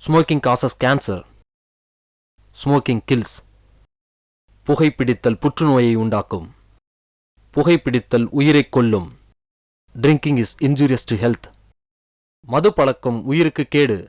Smoking causes cancer. Smoking kills. புகைப்பிடித்தல் புற்றுநோயை உண்டாக்கும். புகைப்பிடித்தல் உயிரைக் கொல்லும். Drinking is injurious to health. மது பழக்கம் உயிருக்கு கேடு.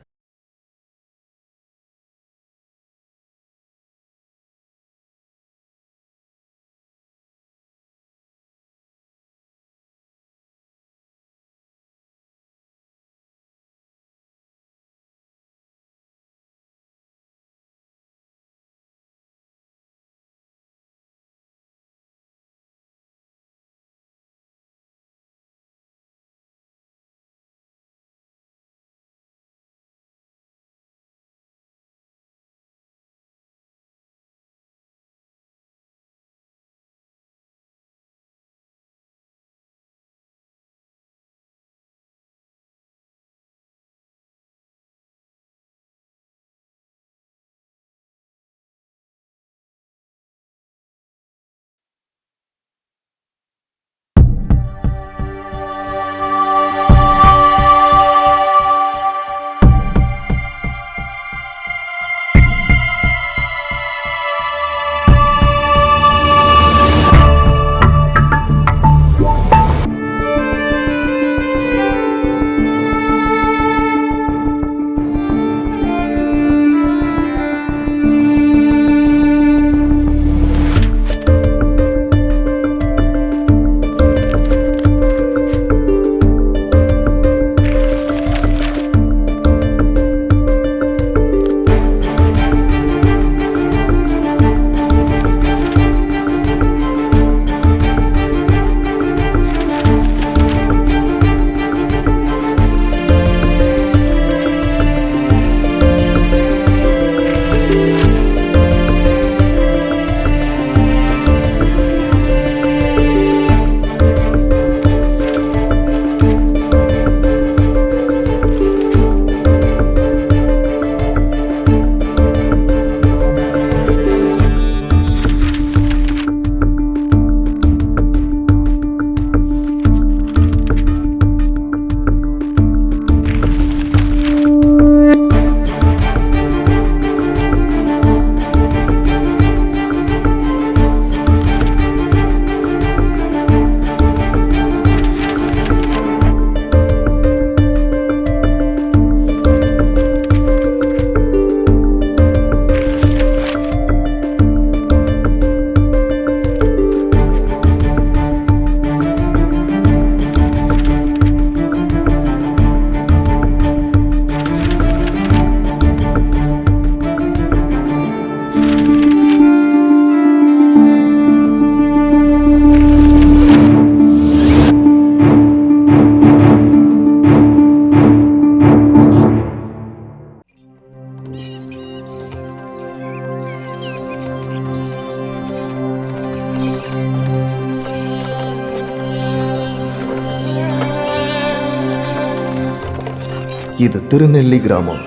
இது திருநெல்லி கிராமம்.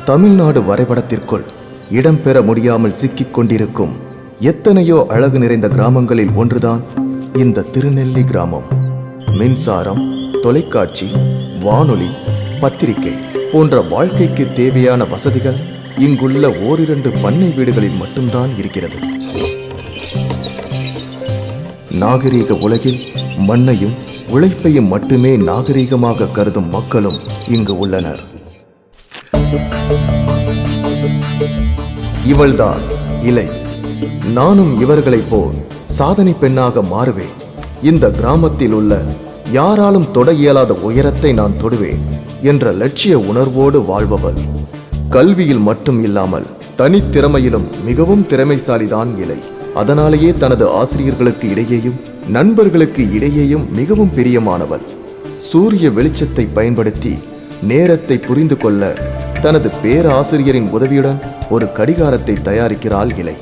தமிழ்நாடு வரைபடத்திற்குள் இடம்பெற முடியாமல் சிக்கிக் கொண்டிருக்கும் எத்தனையோ அழகு நிறைந்த கிராமங்களில் ஒன்றுதான் இந்த திருநெல்லி கிராமம். மின்சாரம், தொலைக்காட்சி, வானொலி, பத்திரிகை போன்ற வாழ்க்கைக்கு தேவையான வசதிகள் இங்குள்ள ஓரிரண்டு பண்ணை வீடுகளில் மட்டும்தான் இருக்கிறது. நாகரீக உலகில் மண்ணையும் உழைப்பையும் மட்டுமே நாகரீகமாக கருதும் மக்களும் இங்கு உள்ளனர். இவள்தான் இலை. நானும் இவர்களைப் போல் சாதனை பெண்ணாக மாறுவேன். இந்த கிராமத்தில் உள்ள யாராலும் தொட இயலாத உயரத்தை நான் தொடுவேன் என்ற லட்சிய உணர்வோடு வாழ்பவள். கல்வியில் மட்டும் இல்லாமல் தனித்திறமையிலும் மிகவும் திறமைசாலிதான் இலை. அதனாலேயே தனது ஆசிரியர்களுக்கு இடையேயும் நண்பர்களுக்கு இடையேயும் மிகவும் பிரியமானவள். சூரிய வெளிச்சத்தை பயன்படுத்தி நேரத்தை புரிந்து கொள்ள தனது பேராசிரியரின் உதவியுடன் ஒரு கடிகாரத்தை தயாரிக்கிறாள் இலை.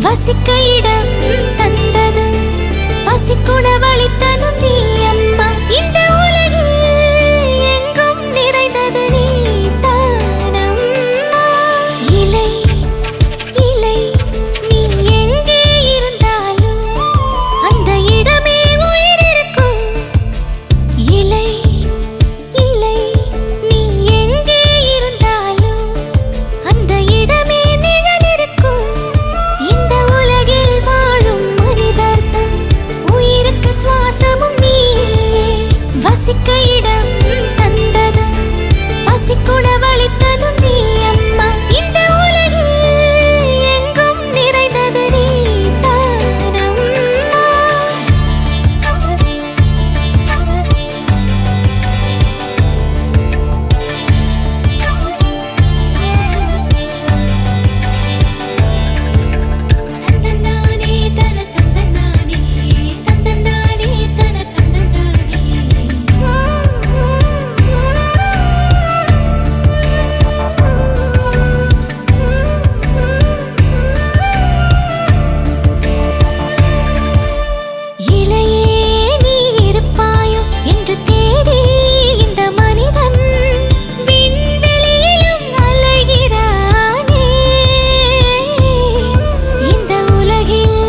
வசிக்க இடம் தந்தது பசிக்குணவளித்ததும் நீ அம்மா இந்த உலகில் எங்கும் நிறைந்தது நீ தானம்மா இலை இலை நீ எங்கே இருந்தாலும் அந்த இடமே உயிர் இருக்கும் இலை இலை நீ எங்கே இருந்தாலும் அந்த இடமே நிழல் இருக்கும் இந்த உலகில் வாழும் மனிதர்கள் உயிருக்கு சுவாசமும் நீயே வசிக்க இடம் தந்தது பசிக்குணவளித்ததும் நீ அம்மா இந்த உலகில் எங்கும் நிறைந்தது நீ தானம்மா தந்தனானே தன தந்தனானே தந்தனானே தன இலையே நீ இருப்பாயோ என்று தேடி இந்த மனிதன் விண்வெளியிலும் அலைகிறானே இந்த உலகில்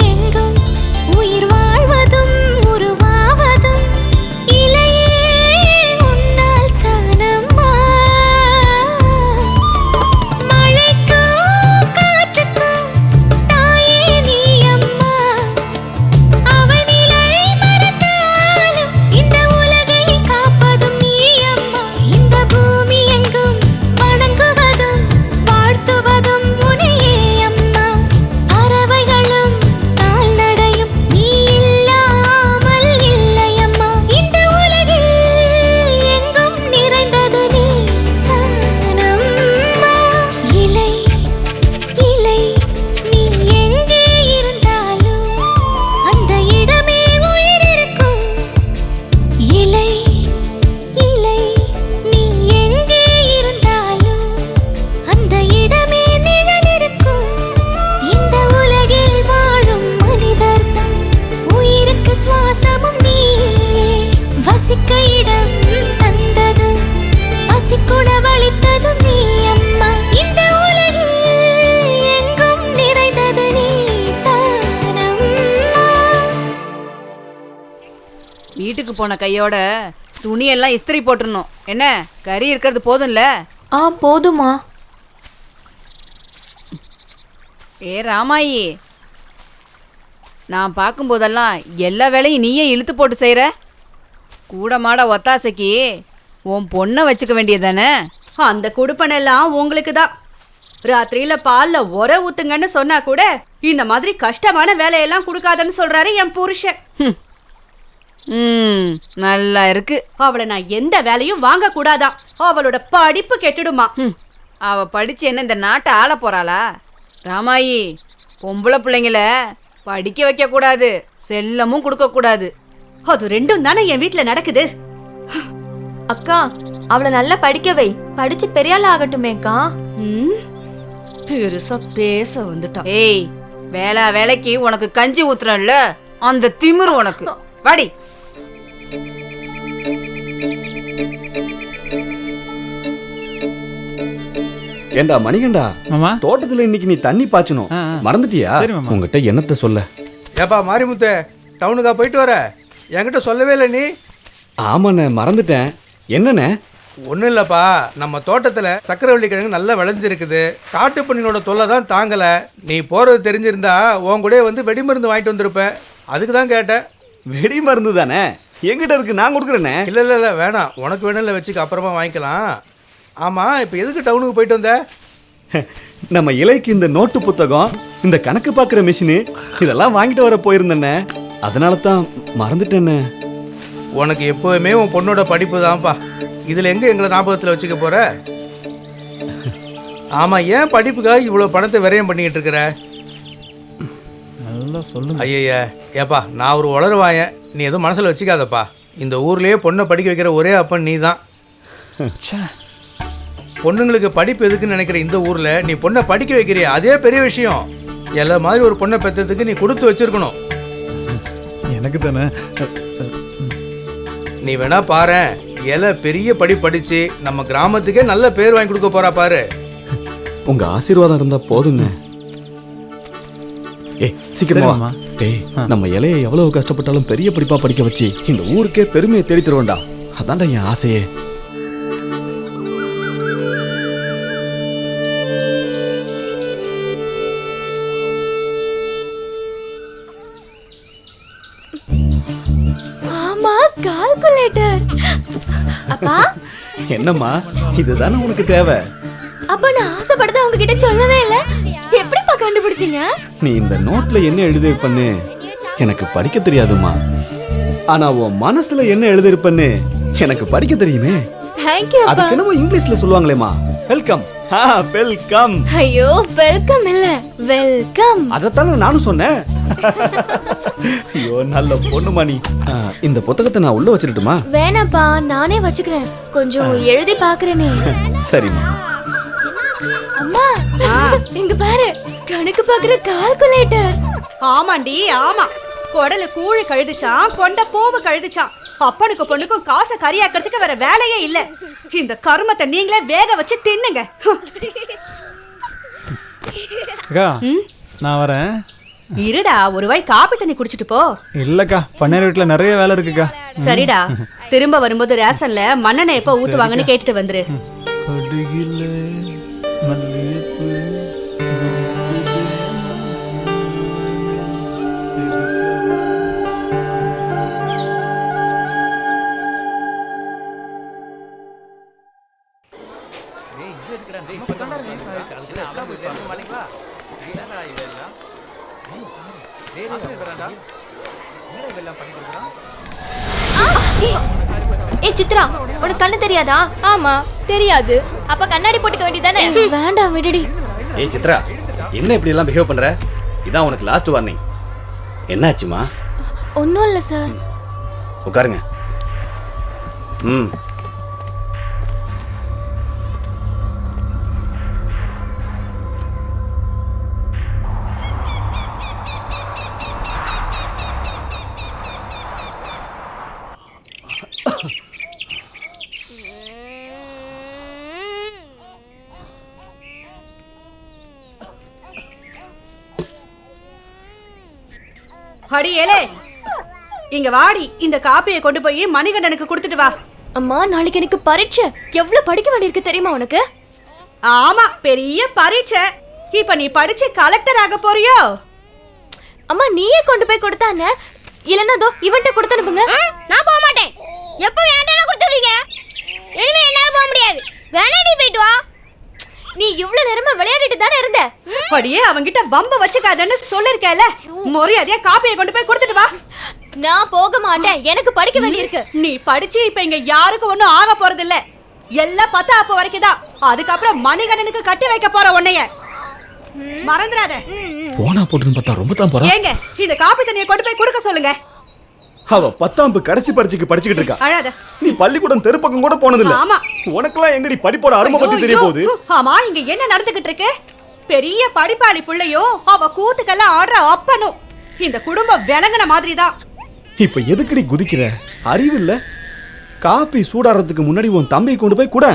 எங்கும் உயிர் வாழ்வதும் உருவாவதும் இலையே உன்னால் தானம்மா மழைக்கும் காற்றுக்கும் தாயே நீ அம்மா அவனிலை மறந்தாலும் இந்த உலகை காப்பதும் நீ அம்மா இந்த பூமி எங்கும் வணங்குவதும் வாழ்த்துவதும் உனையே அம்மா பறவைகளும் கால்நடையும் நீ இல்லாமல் இல்லை அம்மா இந்த உலகில் எங்கும் நிறைந்தது நீ தானம்மா இலை இலை நீ எங்கே இருந்தாலும் அந்த இடமே உயிர் இருக்கும் இலை இலை நீ எங்கே இருந்தாலும் அந்த இடமே நிழல் இருக்கும் இந்த உலகில் வாழும் மனிதர்கள் உயிருக்கு சுவாசமும் நீயே வசிக்க இடம் தந்தது பசிக்குணவளித்ததும் நீ அம்மா இந்த உலகில் எங்கும் நிறைந்தது நீ தானம்மா வீட்டுக்கு போன கையோட துணியெல்லாம் இஸ்திரி போட்டுடணும். என்ன கறி இருக்கிறது போதும்ல? போதுமா. ஏ ராமாயி, நான் பார்க்கும்போதெல்லாம் எல்லா வேலையும் நீயே இழுத்து போட்டு செய்கிற. கூட மாட ஒத்தாசைக்கு உன் பொண்ணை வச்சுக்க வேண்டியதானே? அந்த குடுப்பனெல்லாம் உங்களுக்கு தான். ராத்திரியில பால்ல உர ஊத்துங்கன்னு சொன்னா கூட இந்த மாதிரி கஷ்டமான வேலையெல்லாம் கொடுக்காதன்னு சொல்றாரு என் புருஷன். நல்லா இருக்கு. அவளை நான் எந்த வேலையும் வாங்க கூடாதான். அவளோட படிப்பு கெட்டுடுமா. அவ படிச்சு என்ன இந்த நாட்டை ஆள போறாளா? ராமாயி, பொம்பளை பிள்ளைங்கள படிக்க வைக்க கூடாது, செல்லமும் கொடுக்க கூடாது. அது ரெண்டும் தானே என் வீட்டுல நடக்குது. அக்கா, அவளை நல்லா படிக்க வை. படிச்சு பெரியாள் ஆகட்டுமேக்கா. பெருசா பேச வந்துட்டா. ஏய், வேலைக்கு உனக்கு கஞ்சி ஊத்துறேன்ல, அந்த திமிரு உனக்கு. வாடி. ஏண்டா மணிகண்டா, மாமா, தோட்டத்துல இன்னைக்கு நீ தண்ணி பாய்ச்சணும், மறந்துட்டியா? சரி மாமா. உங்ககிட்ட என்னத்த சொல்ல? ஏப்பா மாரிமுத்து, டவுனுக்கா போயிட்டு வர? என்கிட்ட சொல்லவே இல்லை நீ. ஆமாண்ணே, மறந்துட்டேன். என்னண்ணே? ஒன்றும் இல்லைப்பா, நம்ம தோட்டத்தில் சக்கரவள்ளி கிழங்கு நல்லா விளைஞ்சிருக்குது. காட்டு பண்ணினோட தொல்லை தான் தாங்கலை. நீ போகிறது தெரிஞ்சிருந்தா உன் கூட வந்து வெடிமருந்து வாங்கிட்டு வந்திருப்பேன். அதுக்கு தான் கேட்டேன். வெடி மருந்து தானே, எங்கிட்ட இருக்கு, நான் கொடுக்குறேண்ணே. இல்லை இல்லை இல்லை வேணாம், உனக்கு வேணும் இல்லை, வச்சுக்க, அப்புறமா வாங்கிக்கலாம். ஆமாம், இப்போ எதுக்கு டவுனுக்கு போயிட்டு வந்த? நம்ம இலைக்கு இந்த நோட்டு புத்தகம், இந்த கணக்கு பார்க்குற மிஷினு, இதெல்லாம் வாங்கிட்டு வர போயிருந்தேண்ணே. அதனால தான் மறந்துட்டேண்ணே. உனக்கு எப்போவுமே உன் பொண்ணோட படிப்பு தான்ப்பா. இதில் எங்கே எங்களை ஞாபகத்தில் வச்சுக்க போகிற? ஆமாம், ஏன் படிப்புக்காக இவ்வளோ பணத்தை விரயம் பண்ணிக்கிட்டு இருக்கிற? நல்லா சொல்லுங்க. ஐயா ஏப்பா, நான் ஒரு உளறுவாயன், நீ எதுவும் மனசில் வச்சுக்காதப்பா. இந்த ஊர்லேயே பொண்ணை படிக்க வைக்கிற ஒரே அப்பன் நீ தான். பொண்ணுங்களுக்கு படிப்பு எதுக்குன்னு நினைக்கிற இந்த ஊரில் நீ பொண்ணை படிக்க வைக்கிறியா, அதே பெரிய விஷயம். எல்லா மாதிரி ஒரு பொண்ணை பெற்றதுக்கு நீ கொடுத்து வச்சிருக்கணும். எனக்கு தானே. நீ வேணா பாரு, இலை பெரிய படிச்சு நம்ம கிராமத்துக்கே நல்ல பேர் வாங்கி கொடுக்க போறா பாரு. உங்க ஆசீர்வாதம் இருந்தா போதுங்க. சீக்கிரமா சரிம்மா. டேய், நம்ம இலையை எவ்வளவு கஷ்டப்பட்டாலும் பெரிய படிப்பா படிக்க வச்சு இந்த ஊருக்கே பெருமையை தேடி தருவேன்டா. அதான்டா என் ஆசையே. ஆமா, கால்குலேட்டர். அப்பா, என்னம்மா, இதுதானே உனக்கு தேவை? அப்பா நான் ஆசைப்படுறத உங்ககிட்ட சொல்லவே இல்ல. எப்படிப்பா கண்டுபிடிச்சீங்க? நீ இந்த நோட்ல என்ன எழுதிருப்பன்னு எனக்கு படிக்க தெரியாதுமா. ஆனா உன் மனசுல என்ன எழுதிருப்பன்னு எனக்கு படிக்க தெரியுமே. Thank you அப்பா. அதுக்கு என்னமோ இங்கிலீஷ்ல சொல்லுவாங்களேமா, வெல்கம். வெல்கம். ஐயோ, வெல்கம் இல்ல, வெல்கம். அதத்தானே நானும் சொன்னேன். ஐயோ நல்ல பொண்ணுமா நீ. இந்த புத்தகத்தை நான் உள்ள வச்சிரட்டுமா? வேணாப்பா, நானே வச்சுக்கிறேன். கொஞ்சம் எழுதி பாக்குறேனே. சரிம்மா. அம்மா, இங்க பாரு, கணக்கு பாக்குற கால்குலேட்டர். ஆமாண்டி ஆமா. குடலு கூழு கழுதுச்சான், கொண்ட பூவு கழுதுச்சான். அப்பனுக்கு பொண்ணுக்கும் காசை கரியாக்கிறதுக்கு வேற வேலையே இல்ல. இந்த கருமத்தை நீங்களே வேக வச்சு தின்னுங்க. அக்கா நான் வரேன். இருடா, ஒரு வாய் காப்பி தண்ணி குடிச்சிட்டு போ. இல்லக்கா, பண்ணையார் வீட்டுல நிறைய வேலை இருக்குக்கா. சரிடா, திரும்ப வரும்போது ரேஷன்ல மண்ணெண்ணெய் எப்ப ஊத்துவாங்கன்னு கேட்டுட்டு வந்துரு. கடுகிலே மல்லிகைப்பூ. ஏ சித்ரா, உனக்கு கண்ணு தெரியாதா? ஆமா தெரியாது. அப்ப கண்ணாடி போட்டுக்க வேண்டியதானே? வேண்டாம், விடுடி. ஏய் சித்ரா, என்ன இப்படி எல்லாம் பிஹேவ் பண்ற? இதான் உனக்கு லாஸ்ட் வார்னிங். என்னாச்சுமா? ஒன்றும் இல்லை சார். உட்காருங்க. ம். அடி ஏலே, இங்க வாடி. இந்த காப்பியை கொண்டு போய் மணிகண்டனுக்கு கொடுத்துட்டு வா. அம்மா, நாளைக்கு எனக்கு பரீட்சை. எவ்வளவு படிக்க வேண்டியிருக்கு தெரியுமா உனக்கு? ஆமா, பெரிய பரீட்சை. இப்ப நீ படிச்சு கலெக்டர் ஆக போறியோ? அம்மா, நீயே கொண்டு போய் கொடுத்தானே. இல்லைன்னா தோ இவன்ட்ட கொடுத்து அனுப்புங்க. நான் போக மாட்டேன். எப்ப வேண்டாம் கொடுத்துடுவீங்க. இனிமே என்னால போக முடியாது. வேணா நீ போயிட்டு வா. நீ இவ்வளவு நேரமா விளையாடிட்டு தானே இருந்த. படியே அவங்கிட்ட வம்ப வச்சுக்காதன்னு சொல்லிருக்கேல. மரியாதையா காப்பியை கொண்டு போய் கொடுத்துட்டு வா. நான் போக மாட்டேன். எனக்கு படிக்க வேண்டியிருக்கு. நீ படிச்சு இப்ப இங்க யாருக்கும் ஒண்ணும் ஆக போறது இல்ல. எல்லாம் 10 வரைக்கும் தான். அதுக்கப்புறம் மணிகண்டனுக்கு கட்டி வைக்க போற உன்னைய மறந்துடாத. போனா போட்டுன்னு பார்த்தா ரொம்ப தான் போறா. ஏங்க, இந்த காப்பி தண்ணியை கொண்டு போய் கொடுக்க சொல்லுங்க. அவ 10ஆம் கடைசி பரீட்சைக்கு படிச்சுக்கிட்டு இருக்கா. அழாத. நீ பள்ளிக்கூடம் தெருப்பக்கம் கூட போனதில்ல. ஆமா. உனக்கெல்லாம் எங்கடி படிப்போட அருமை பத்தி தெரிய போகுது? ஆமா, இங்க என்ன நடந்துகிட்டு இருக்கு? பெரிய படிப்பாளி பிள்ளையும் அவ கூத்துக்கெல்லாம் ஆடுற அப்பனும். இந்த குடும்பம் விளங்குன மாதிரி தான். இப்ப எதுக்கடி குதிக்கிற? அறிவு இல்ல? காப்பி சூடாறதுக்கு முன்னாடி உன் தம்பி கொண்டு போய் கூட.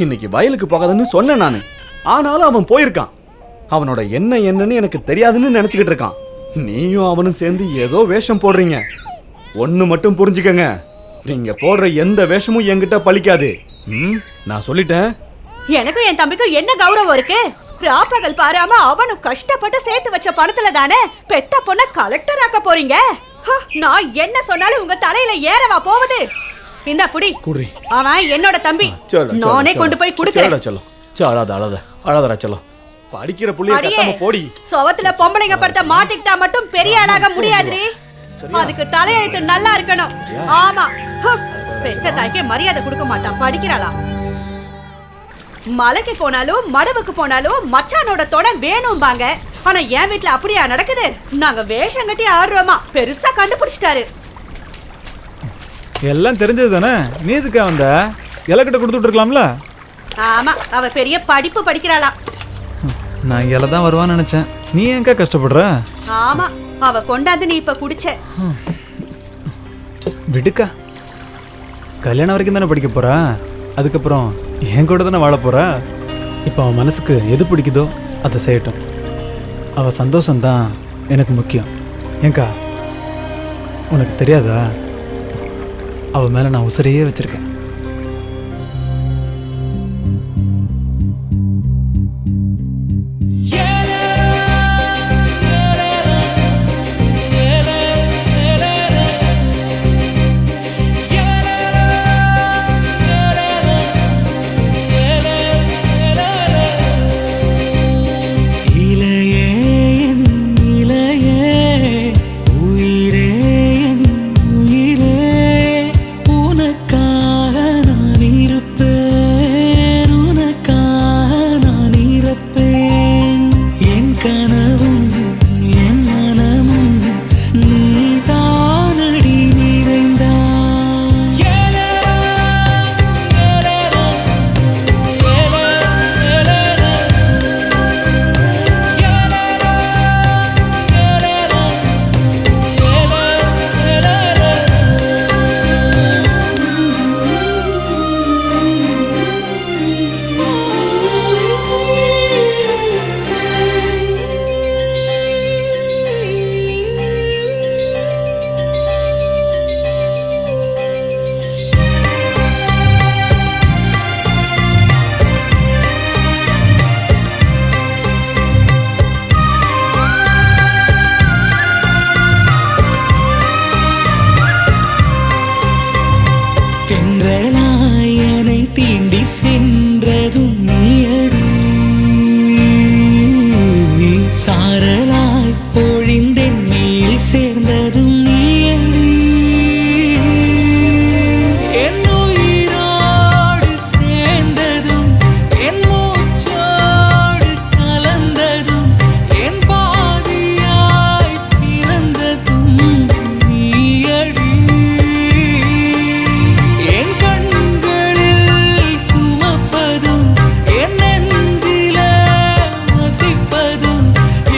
இன்னைக்கு வயலுக்கு போகாதன்னு சொன்னேன் நானு. ஆனாலும் அவன் போயிருக்கான். அவனோட என்னன்னு எனக்கு தெரியாதுன்னு நினைச்சுக்கிட்டு இருக்கான். நீயும் அவனும் சேர்ந்து ஏதோ வேஷம் போடுறீங்க. ஒண்ணு மட்டும் புரிஞ்சுக்கங்க, நீங்க போடுற எந்த வேஷமும் என்கிட்ட பலிக்காது. நான் சொல்லிட்டேன். எனக்கும் என் தம்பிக்கும் என்ன கௌரவம் இருக்கு? ராப்பகல் பாராம அவனும் கஷ்டப்பட்டு சேர்த்து வச்ச பணத்துல தானே பெத்த பொண்ண கலெக்டர் ஆக்க போறீங்க. நான் என்ன சொன்னாலும் உங்க தலையில ஏறவா போகுது? இந்த புடி. அவன் என்னோட தம்பி. நானே கொண்டு போய் கொடுக்கிறேன். அழாதடா செல்லம். படிக்கிற புள்ளைய கட்டாம போடி. சோவத்துல பொம்பளைங்க படுத்த மாட்டிக்கிட்டா மட்டும் பெரிய ஆளாக முடியாதுரி. அதுக்கு தலையெழுத்து நல்லா இருக்கணும். ஆமா, பெத்த தாய்க்கே மரியாதை கொடுக்க மாட்டான். படிக்கிறாளா? மலைக்கு போனாலும் மடவுக்கு போனாலும் மச்சானோட தொட வேணும்பாங்க. ஆனா என் வீட்டுல அப்படியா நடக்குது? நாங்க வேஷம் கட்டி ஆடுறோமா? பெருசா கண்டுபிடிச்சிட்டாரு. எல்லாம் தெரிஞ்சது தானே. நீ எதுக்கா வந்த? இலக்கிட்ட கொடுத்துட்டு இருக்கலாம்ல. ஆமா, அவ பெரிய படிப்பு படிக்கிறாளா. நான் இங்கே தான் வருவான்னு நினச்சேன். நீ ஏன்க்கா கஷ்டப்படுற? ஆமா, அவ கொண்டாந்து நீ இப்ப குடிச்ச. விடுக்கா, கல்யாணம் வரைக்கும் தானே படிக்க போறா. அதுக்கப்புறம் என் கூட தானே வாழ போறா. இப்போ அவன் மனசுக்கு எது பிடிக்குதோ அதை செய்யட்டும். அவள் சந்தோஷம்தான் எனக்கு முக்கியம். ஏங்கா, உனக்கு தெரியாதா, அவள் மேலே நான் உசிரையே வச்சிருக்கேன். சென்றதும் நீயடி, சாரலாய் பொழிந்தென் மேல் சேர்ந்ததும் நீயடி, என் உயிரோடு சேர்ந்ததும் என் மூச்சோடு கலந்ததும் என் பாதியாய் பிறந்ததும் நீயடி, என் கண்களில் சுமப்பதும் என் நெஞ்சில வசிப்பதும்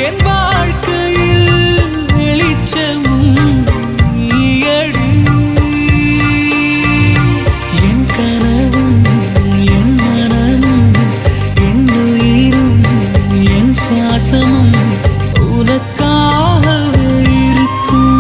என் வாழ்க்கையில் வெளிச்சமும் நீயடி, என் கனவும் என் மனமும் என் உயிரும் என் சுவாசமும் உனக்காகவே இருக்கும்.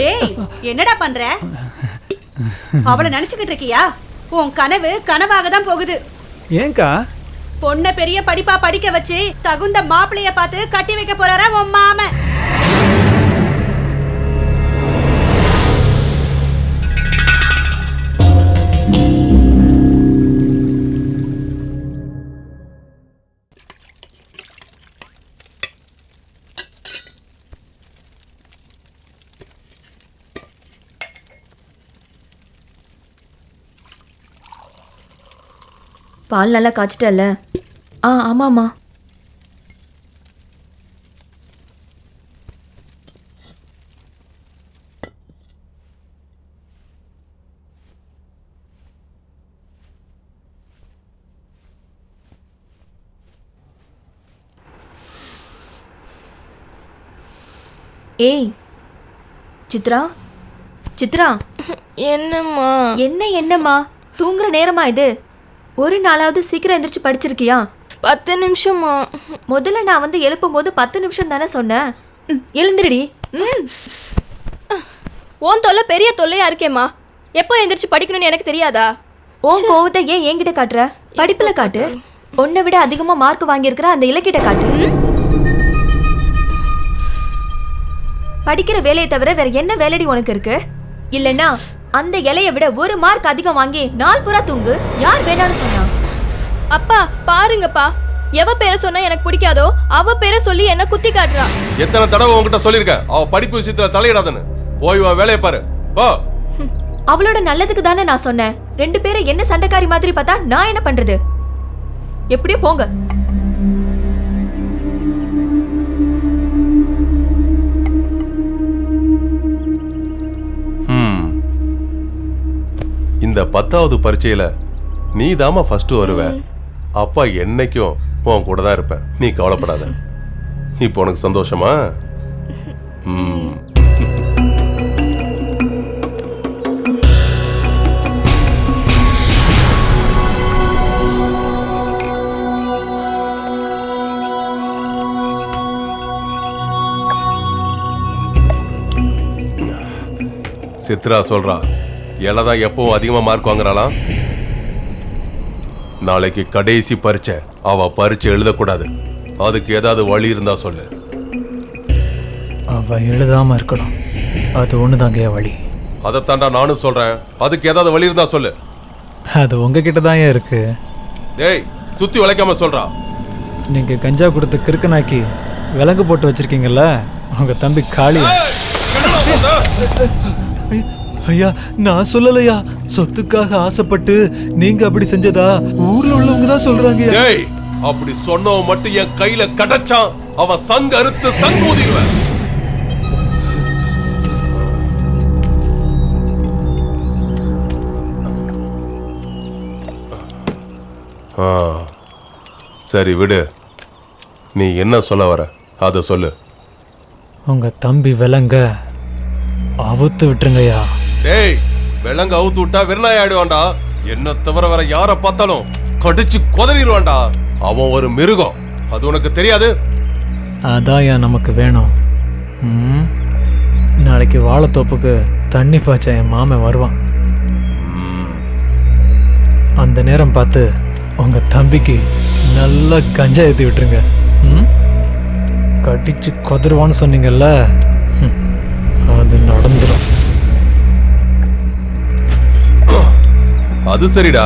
டேய், என்னடா பண்ற? அவளை நினைச்சுக்கிட்டு இருக்கியா? உன் கனவு கனவாக தான் போகுது. ஏங்கா? பொண்ணை பெரிய படிப்பா படிக்க வச்சு தகுந்த மாப்பிளைய பார்த்து கட்டி வைக்க போறாரா உன் மாமன். பால் நல்லா காய்ச்சிட்டல்ல? ஆமாம்மா. ஏய் சித்ரா, சித்ரா. என்னம்மா? என்னம்மா, தூங்குற நேரமா இது? ஒரு நாளாவது சீக்கிரம் எந்திரிச்சு படிச்சிருக்கியா? 10 நிமிஷமா? முதல்ல நான் வந்து எழுப்பும் போது 10 நிமிஷம் தானே சொன்னேன். எழுந்திருடி. உன் தொல்லை பெரிய தொல்லையா இருக்கேம்மா. எப்போ எந்திரிச்சு படிக்கணும்னு எனக்கு தெரியாதா? உன் கோவத்தை ஏன் என்கிட்ட காட்டுற? படிப்புல காட்டு. உன்னை விட அதிகமா மார்க் வாங்கியிருக்கிற அந்த இலக்கிட்ட காட்டு. படிக்கிற வேலையை தவிர வேற என்ன வேலைடி உனக்கு இருக்கு? இல்லைன்னா அந்த இலையை விட ஒரு மார்க் அதிகம் வாங்கி நாள் பூரா தூங்கு. யார் வேணான்னு சொன்னா? அப்பா பாருங்கப்பா, எவ பேரை சொன்னா எனக்கு பிடிக்காதோ அவ பேரை சொல்லி என்ன குத்தி காட்டுறா. எத்தனை தடவை உன்கிட்ட சொல்லிருக்க அவ படிப்பு விஷயத்துல தலையிடாதன்னு. போய் வா, வேலையை பாரு போ. அவளோட நல்லதுக்கு தானே நான் சொன்னேன். 2 பேரை என்ன சண்டைக்காரி மாதிரி பார்த்தா நான் என்ன பண்றது? எப்படியோ போங்க. இந்த 10வது பரீட்சையில நீ தாமா ஃபர்ஸ்ட் வருவ. அப்பா என்னைக்கும் உன் கூட தான் இருப்பேன், நீ கவலைப்படாத. இப்போ உனக்கு சந்தோஷமா? சித்ரா சொல்றா, எல்லாம் எப்பவும் அதிகமா மார்க் வாங்குறாளாம். நாளைக்கு கடைசி பரீட்சை, அவ பரீட்சை எழுதக்கூடாது. அதுக்கு ஏதாவது வழி இருந்தா சொல்லு. அவ எழுதாம இருக்கணும், அது ஒண்ணுதாங்க வழி. அதைத்தாண்டா நானும் சொல்றேன். அதுக்கு ஏதாவது வழி இருந்தா சொல்லு. அது உங்ககிட்ட தான் இருக்கு. டேய், சுத்தி உழைக்காம சொல்றா. நீங்க கஞ்சா கொடுத்து கிறுக்கனாக்கி விலங்கு போட்டு வச்சிருக்கீங்கல்ல, உங்க தம்பி காளி. ஐயா, நான் சொல்லலையா. சொத்துக்காக ஆசைப்பட்டு நீங்க அப்படி செஞ்சதா ஊர்ல உள்ளவங்க தான் சொல்றாங்க. டேய், அப்படி சொன்னவன் மட்டும் என் கையில கடச்சான், அவன் சங்க அறுத்து சங்கூதிடுவேன். சரி விடு, நீ என்ன சொல்ல வர அத சொல்லு. உங்க தம்பி விலங்க அவுத்து விட்டுருங்கய்யா. டேய், விலங்க அவுத்து விட்டா வெறுநாய் ஆயிடுவான்டா. என்ன தவிர வேற யார பார்த்தாலும் கடிச்சு கொதறிடுவான்டா. அவன் ஒரு மிருகம், அது உனக்கு தெரியாது? அதான் நமக்கு வேணும். நாளைக்கு வாழைத்தோப்புக்கு தண்ணி பாய்ச்ச என் மாமன் வருவான். அந்த நேரம் பார்த்து உங்க தம்பிக்கு நல்லா கஞ்சா ஏற்றி விட்டுருங்க. கடிச்சு கொதருவான்னு சொன்னீங்கல்ல, அது நடந்துடும். அது சரிடா,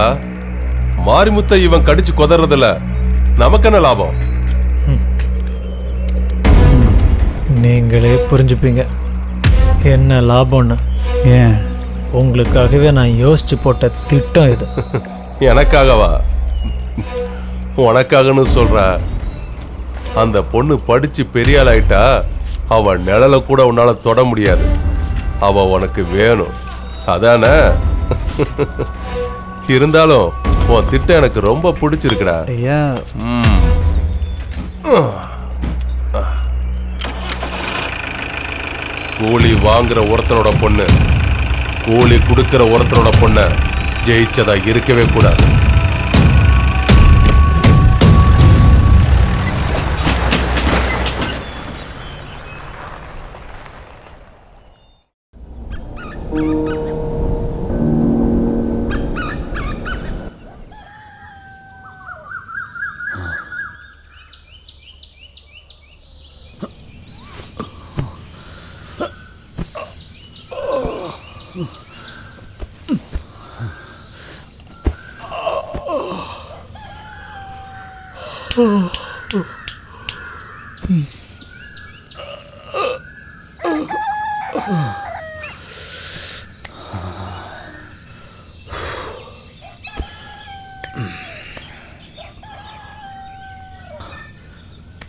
மாரிமுத்தை இவன் கடிச்சு கொதறதில்ல, நமக்கு என்ன லாபம்? நீங்களே புரிஞ்சுப்பீங்க என்ன லாபம்னு. ஏன், உங்களுக்காகவே நான் யோசிச்சு போட்ட திட்டம் இது. எனக்காகவா? உனக்காகன்னு சொல்ற. அந்த பொண்ணு படிச்சு பெரிய ஆள் ஆயிட்டா, அவ நிழல கூட உன்னால தொட முடியாது. அவ உனக்கு வேணும், அதானே? இருந்தாலும் உன் திட்டம் எனக்கு ரொம்ப பிடிச்சிருக்குடா. கூலி வாங்குற ஒருத்தனோட பொண்ணு கூலி கொடுக்கிற ஒருத்தனோட பொண்ண ஜெயிச்சதா இருக்கவே கூடாது.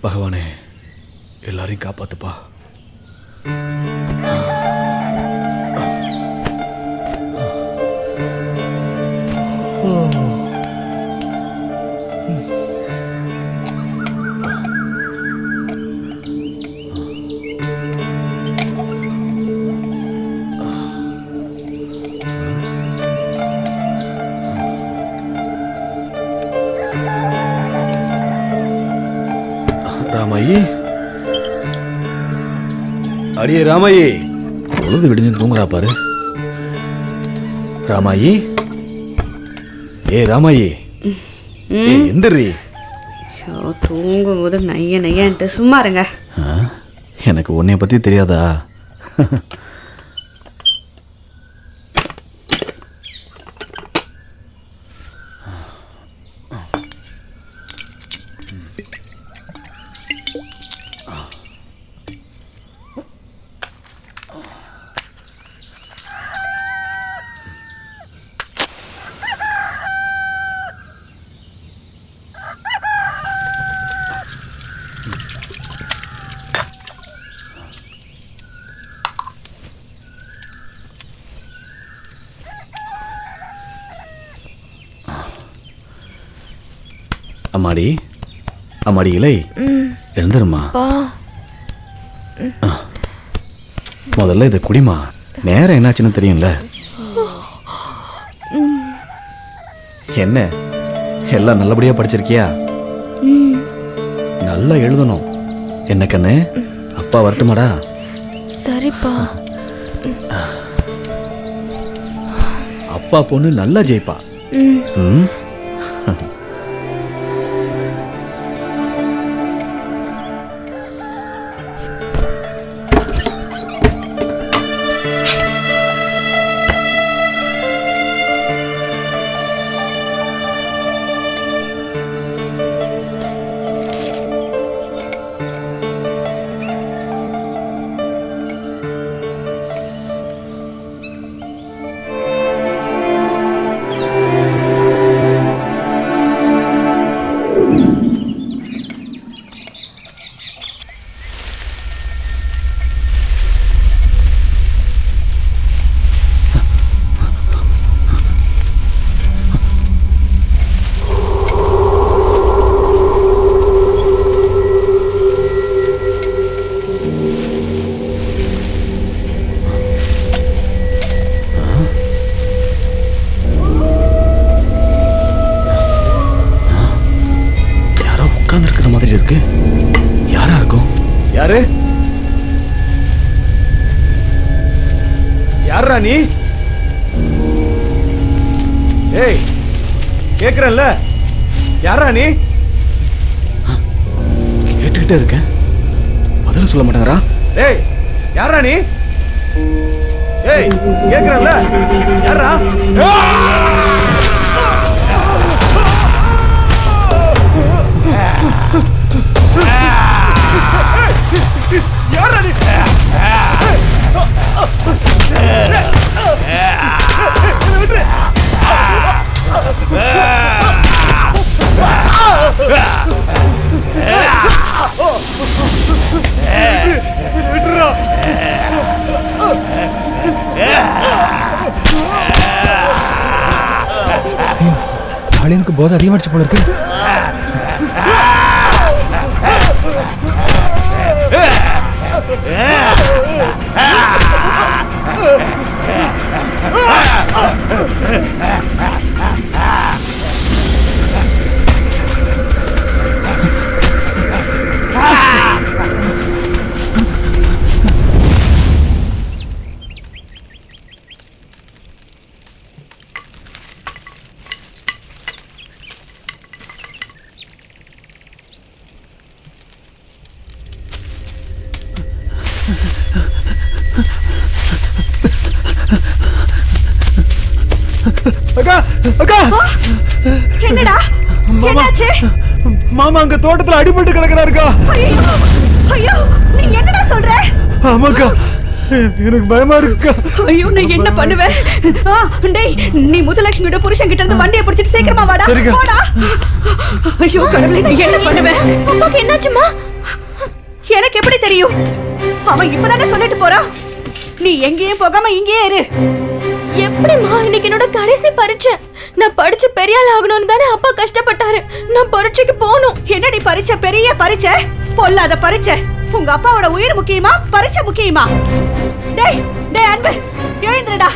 பகவானே, எல்லாரையும் காப்பாத்துப்பா. ராமாயி, அடியே ராமாயி, பொழுது விடிஞ்சு தூங்குறா பாரு. ராமாயி, ராமாயி, எந்திரி. தூங்கும் போது நைய நையன்ட்டு சும்மா இருங்க. எனக்கு உன்னைய பத்தி தெரியாதா? அம்மாடி, அம்மாடி இலை, எழுந்துருமா. முதல்ல இதை குடிமா. நேரம் என்னாச்சுன்னு தெரியும்ல. என்ன எல்லாம் நல்லபடியா படிச்சிருக்கியா? நல்லா எழுதணும். என்ன கண்ணு, அப்பா வரட்டுமாடா? சரிப்பா. அப்பா பொண்ணு நல்லா ஜெயிப்பா. இருக்கு. யாரா இருக்கும்? யாரு? யாரா நீ? ஏய், கேக்குறல்ல, யாரா நீ? கேட்டுக்கிட்டே இருக்கேன், பதில சொல்ல மாட்டேங்கிறா. ஏய், யாரா நீ? ஏய், கேக்குறல்ல, யாரா? யாரா நீ? எனக்கு போதை அதிகமாச்சு போல இருக்கு. அக்கா, அக்கா, என்னடா என்னாச்சு? மாமா அங்க தோட்டத்துல அடிபட்டு கிடக்குறாருக்கா. ஐயோ, நீ என்னடா சொல்ற? ஆமாக்கா, எனக்கு பயமா இருக்குக்கா. ஐயோ, நான் என்ன பண்ணுவேன்? டேய், நீ முத்துலட்சுமியோட புருஷன் கிட்ட இருந்து வண்டியை பிடிச்சிட்டு சீக்கிரமா வாடா. போடா. ஐயோ கடவுளே, நான் என்ன பண்ணுவேன்? அப்பாக்கு என்னாச்சுமா? எனக்கு எப்படி தெரியும்? அவன் இப்பதானே சொல்லிட்டு போறான். நீ எங்கேயும் போகாம இங்கேயே இரு. எப்படிமா? இன்னைக்கு என்னோட கடைசி பரீட்சை. நான் படிச்சு பெரிய ஆள் ஆகணும்னு தானே அப்பா கஷ்டப்பட்டாரு. நான் பரீட்சைக்கு போகணும். என்னடி பரீட்சை? பெரிய பரீட்சை? பொல்லாத பரீட்சை. உங்க அப்பாவோட உயிர் முக்கியமா, பரீட்சை முக்கியமா? டேய் டேய் அன்பு, எழுந்துடா.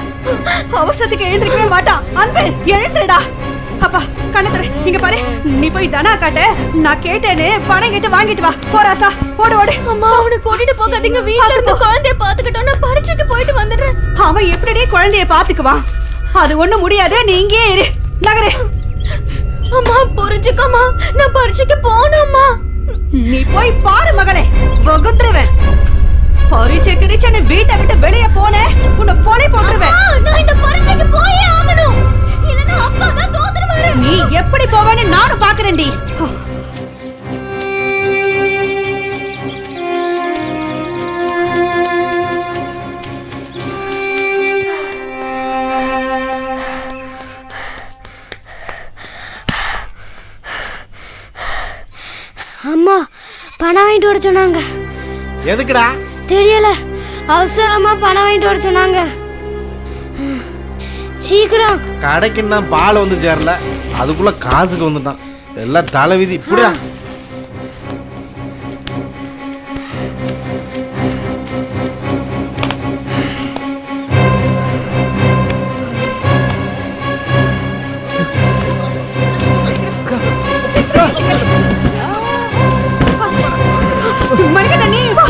அவசரத்துக்கு எழுந்திருக்கவே மாட்டான். அன்பு, எழுந்துடா. அப்பா கண்ணத்துல இங்க பாரு, நீ போய் தனா காட்ட நான் கேட்டேன்னு பணம் கேட்டு வாங்கிட்டு வா. போராசா ஓடு ஓடு. அம்மா அவனை கூட்டிட்டு போகாதீங்க, வீட்ல இருந்து குழந்தைய பாத்துக்கிட்டோம். நான் பரீட்சைக்கு போயிட்டு வந்துடுறேன். அவன் எப்படியே குழந்தைய பாத்துக்குவான், அது ஒண்ணும் முடியாது. நீ இங்கேயே இரு, நகரு. அம்மா புரிஞ்சுக்கம்மா, நான் பரீட்சைக்கு போகணும்மா. நீ போய் பாரு மகளே, வகுத்துருவேன். பரீட்சை கிரிச்சன்னு வீட்டை விட்டு வெளியே போன உன்னை போலே போட்டுருவேன். நான் இந்த பரீட்சைக்கு போயே ஆகணும், இல்லனா அப்பா தான் தோத்துருவாரு. நீ எப்படி போவேன்னு நானும் பாக்குறேன்டி. அம்மா பணம் வாங்கிட்டு வர சொன்னாங்க. எதுக்குடா தெரியல, அவசரமா பணம் வாங்கிட்டு வர சொன்னாங்க. சீக்கிரம். கடைக்கு நான் பால் வந்து சேரல, அதுக்குள்ள காசுக்கு வந்துட்டான். எல்லாம் தலைவிதி. இப்படியா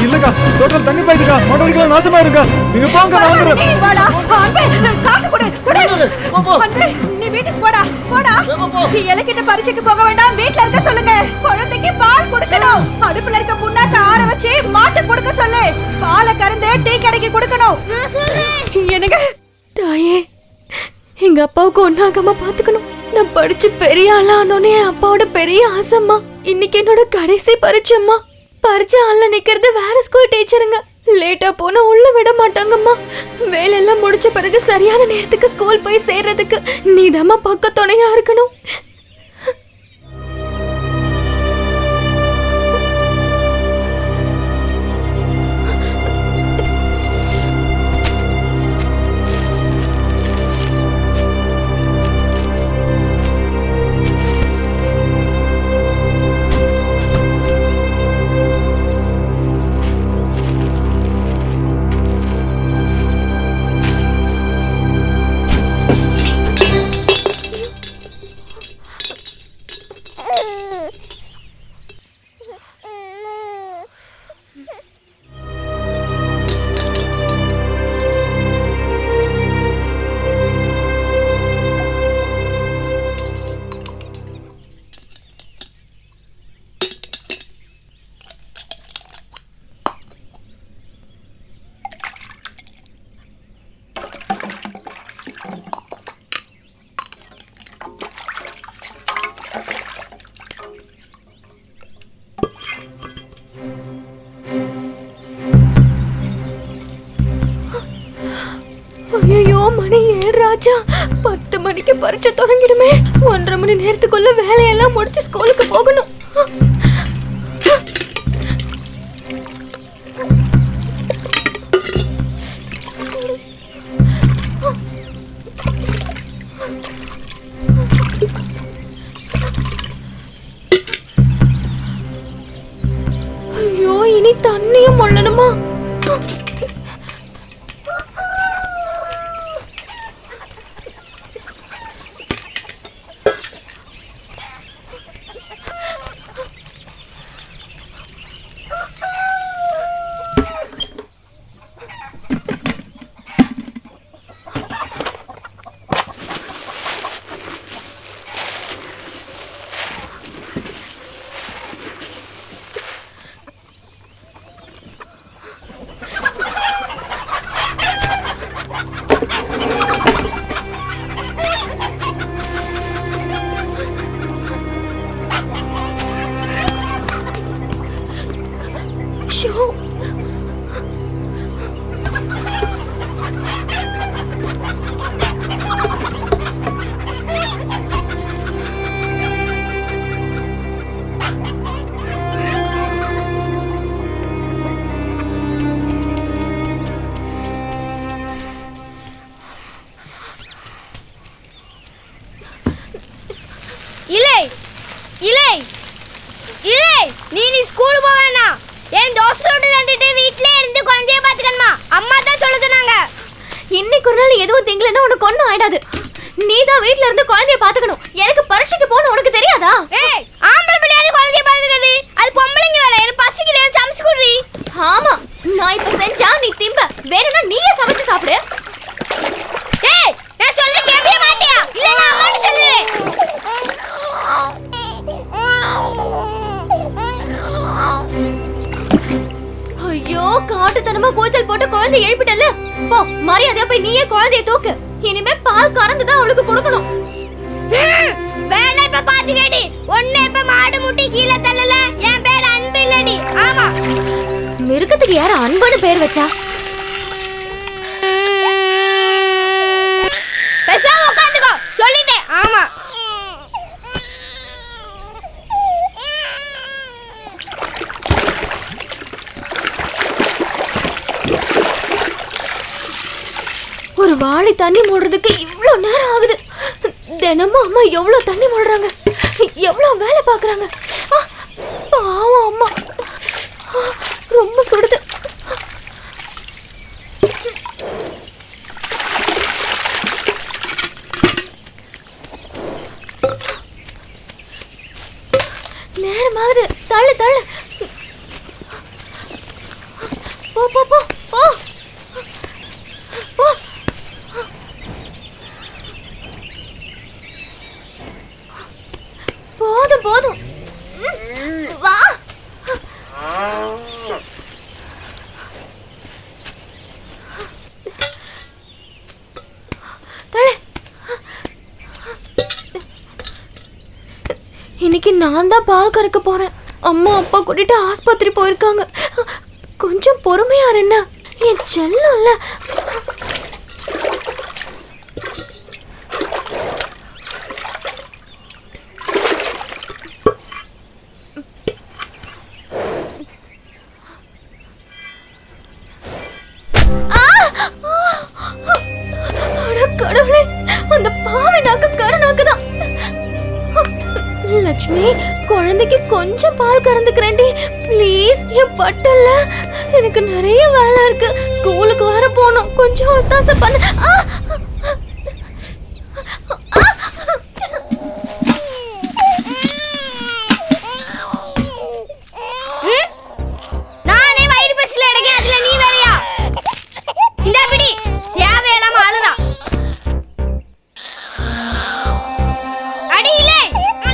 இல்லக்கா, தோட்டம் தண்ணி பாய்துக்கா, மொட்டடிக்கலாம் நாசமா இருக்கா. நீங்க போங்க, நான் வந்துடுறேன். காசு கொடு. நீ வீட்டுக்கு போடா போடா. இலக்கிட்ட பரீட்சைக்கு போக வேண்டாம், வீட்ல இருக்க சொல்லுங்க. குழந்தைக்கு பால் கொடுக்கணும். அடுப்புல இருக்க புண்ணாக்க ஆற வச்சு மாட்டு கொடுக்க சொல்லு. பாலை கறந்து டீ கடைக்கு கொடுக்கணும். என்னங்க தாயே, எங்க அப்பாவுக்கு ஒன்னாகாம பாத்துக்கணும். நான் படிச்சு பெரிய ஆளானோனே அப்பாவோட பெரிய ஆசைம்மா. இன்னைக்கு என்னோட கடைசி பரீட்சைம்மா. பரீட்சை ஆள்ல நிக்கிறது வேற ஸ்கூல் டீச்சருங்க. லேட்டா போனா உள்ள விட மாட்டாங்கம்மா. வேலையெல்லாம் முடிச்ச பிறகு சரியான நேரத்துக்கு ஸ்கூல் போய் சேர்றதுக்கு நீதாம்மா பக்க துணையா இருக்கணும். ஐயோ, மணி 7 ராஜா. 10 மணிக்கு பரீட்சை தொடங்கிடுமே. 1.5 மணி நேரத்துக்குள்ள வேலையெல்லாம் முடிச்சு ஸ்கூலுக்கு போகணும். ஐயோ, இனி தண்ணியும் மொள்ளணுமா? இல்லை இல்லை இல்லை, நீ ஸ்கூல் போக வேணாம். என் தோசையோடு தந்துட்டு வீட்லயே இருந்து குழந்தைய பாத்துக்கணுமா? அம்மா தான் சொல்ல சொன்னாங்க. இன்னைக்கு ஒரு நாள் எதுவும் திங்கலன்னா உனக்கு ஒன்றும் ஆயிடாது. நீ தான் வீட்ல இருந்து குழந்தைய பாத்துக்கணும். எனக்கு பரீட்சைக்கு போன உனக்கு தெரியாதா? ஏய், ஆம்பளை பிள்ளையாரு குழந்தைய பாத்துக்கிறது அது பொம்பளைங்க வேலை. எனக்கு பசிக்குது, சமைச்சு குடுறி. ஆமா, நான் இப்ப செஞ்சா நீ திம்ப. வேணும்னா நீயே சமைச்சு சாப்பிடு. ஏய், நான் சொல்ல கேட்கவே மாட்டியா? இல்ல நான் அம்மாட்ட சொல்லுறேன். ஐயோ, காட்டுத்தனமா கூச்சல் போட்டு குழந்தை எழுப்பிட்டல. போ, மரியாதையா போய் நீயே குழந்தைய தூக்கு. இனிமே பால் கறந்து தான் அவளுக்கு கொடுக்கணும். வேணா இப்ப பாத்துக்கடி. ஒண்ணு இப்ப மாடு முட்டி கீழே தள்ளல. என் பேர் அன்பு இல்லடி. ஆமா. மிருகத்துக்கு யார அன்புன்னு பேர் வச்சா? பேசாம உட்காந்துக்கோ சொல்லிட்டேன். ஆமா. ஒரு வாளி தண்ணி மூடுறதுக்கு இவ்ளோ நேரம் ஆகுது. தினமும் அம்மா எவ்வளவு தண்ணி மூடுறாங்க, எவ்வளவு வேலை பாக்குறாங்க. பாவம் அம்மா, ரொம்ப சுடுது. நேரமாகுது, தள்ளு தள்ளு. போ போ போ போ போ. போதும் போதும், வா. இன்னைக்கு நான் தான் பால் கறக்க போறேன். அம்மா அப்பா கூட்டிட்டு ஆஸ்பத்திரி போயிருக்காங்க. கொஞ்சம் பொறுமையா என்ன, என் செல்லம்ல. கடவுளே, அந்த பாவை நாக்கு கருநாக்குதான். லட்சுமி, குழந்தைக்கு கொஞ்சம் பால் கறந்துக்கிறேன்டி ப்ளீஸ். என் பட்டல்ல எனக்கு நிறைய வேலை இருக்கு. ஸ்கூலுக்கு வர போகணும், கொஞ்சம் ஒத்தாசை பண்ணு. நானே வயிறு பசில எடுக்கேன், அதுல நீ வேறையா? இந்த பிடி தேவையில்லாம அழுதா. அடியிலே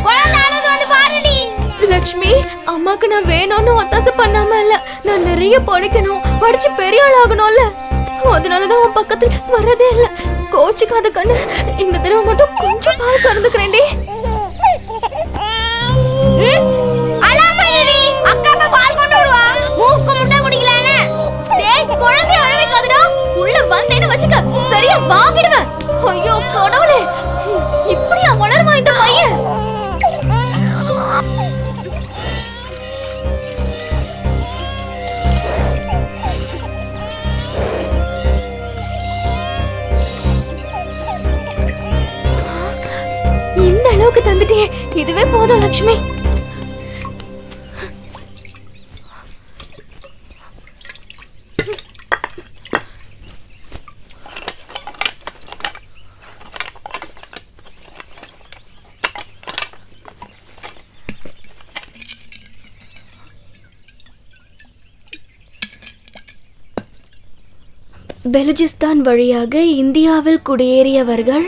குழந்தை அழுது வந்து பாருடி. லட்சுமி, அம்மாக்கு நான் வேணும்னு ஒத்தாசை பண்ணாம இல்ல. நான் நிறைய படிக்கணும், படிச்சு பெரிய ஆள் ஆகணும்ல. அதனாலதான் உன் பக்கத்துல வரதே இல்ல. கோச்சுக்காத கண்ணு, இந்த தடவை மட்டும் கொஞ்சம் பால் கறந்துக்கிறேன்டி. அலாமடி அக்கா அப்பா பால் கொண்டு வருவா. மூக்கு முட்டை குடிக்கலானே. டேய், குழந்தை அழ வைக்காதடா. உள்ள வந்தேன்னு வச்சுக்க, சரியா வாங்கிடுவேன். ஐயோ கடவுளே, இப்படியா வளருமா இந்த பையன்? இந்த அளவுக்கு தந்துட்டே, இதுவே போதும் லட்சுமி. பெலுஜிஸ்தான் வழியாக இந்தியாவில் குடியேறியவர்கள்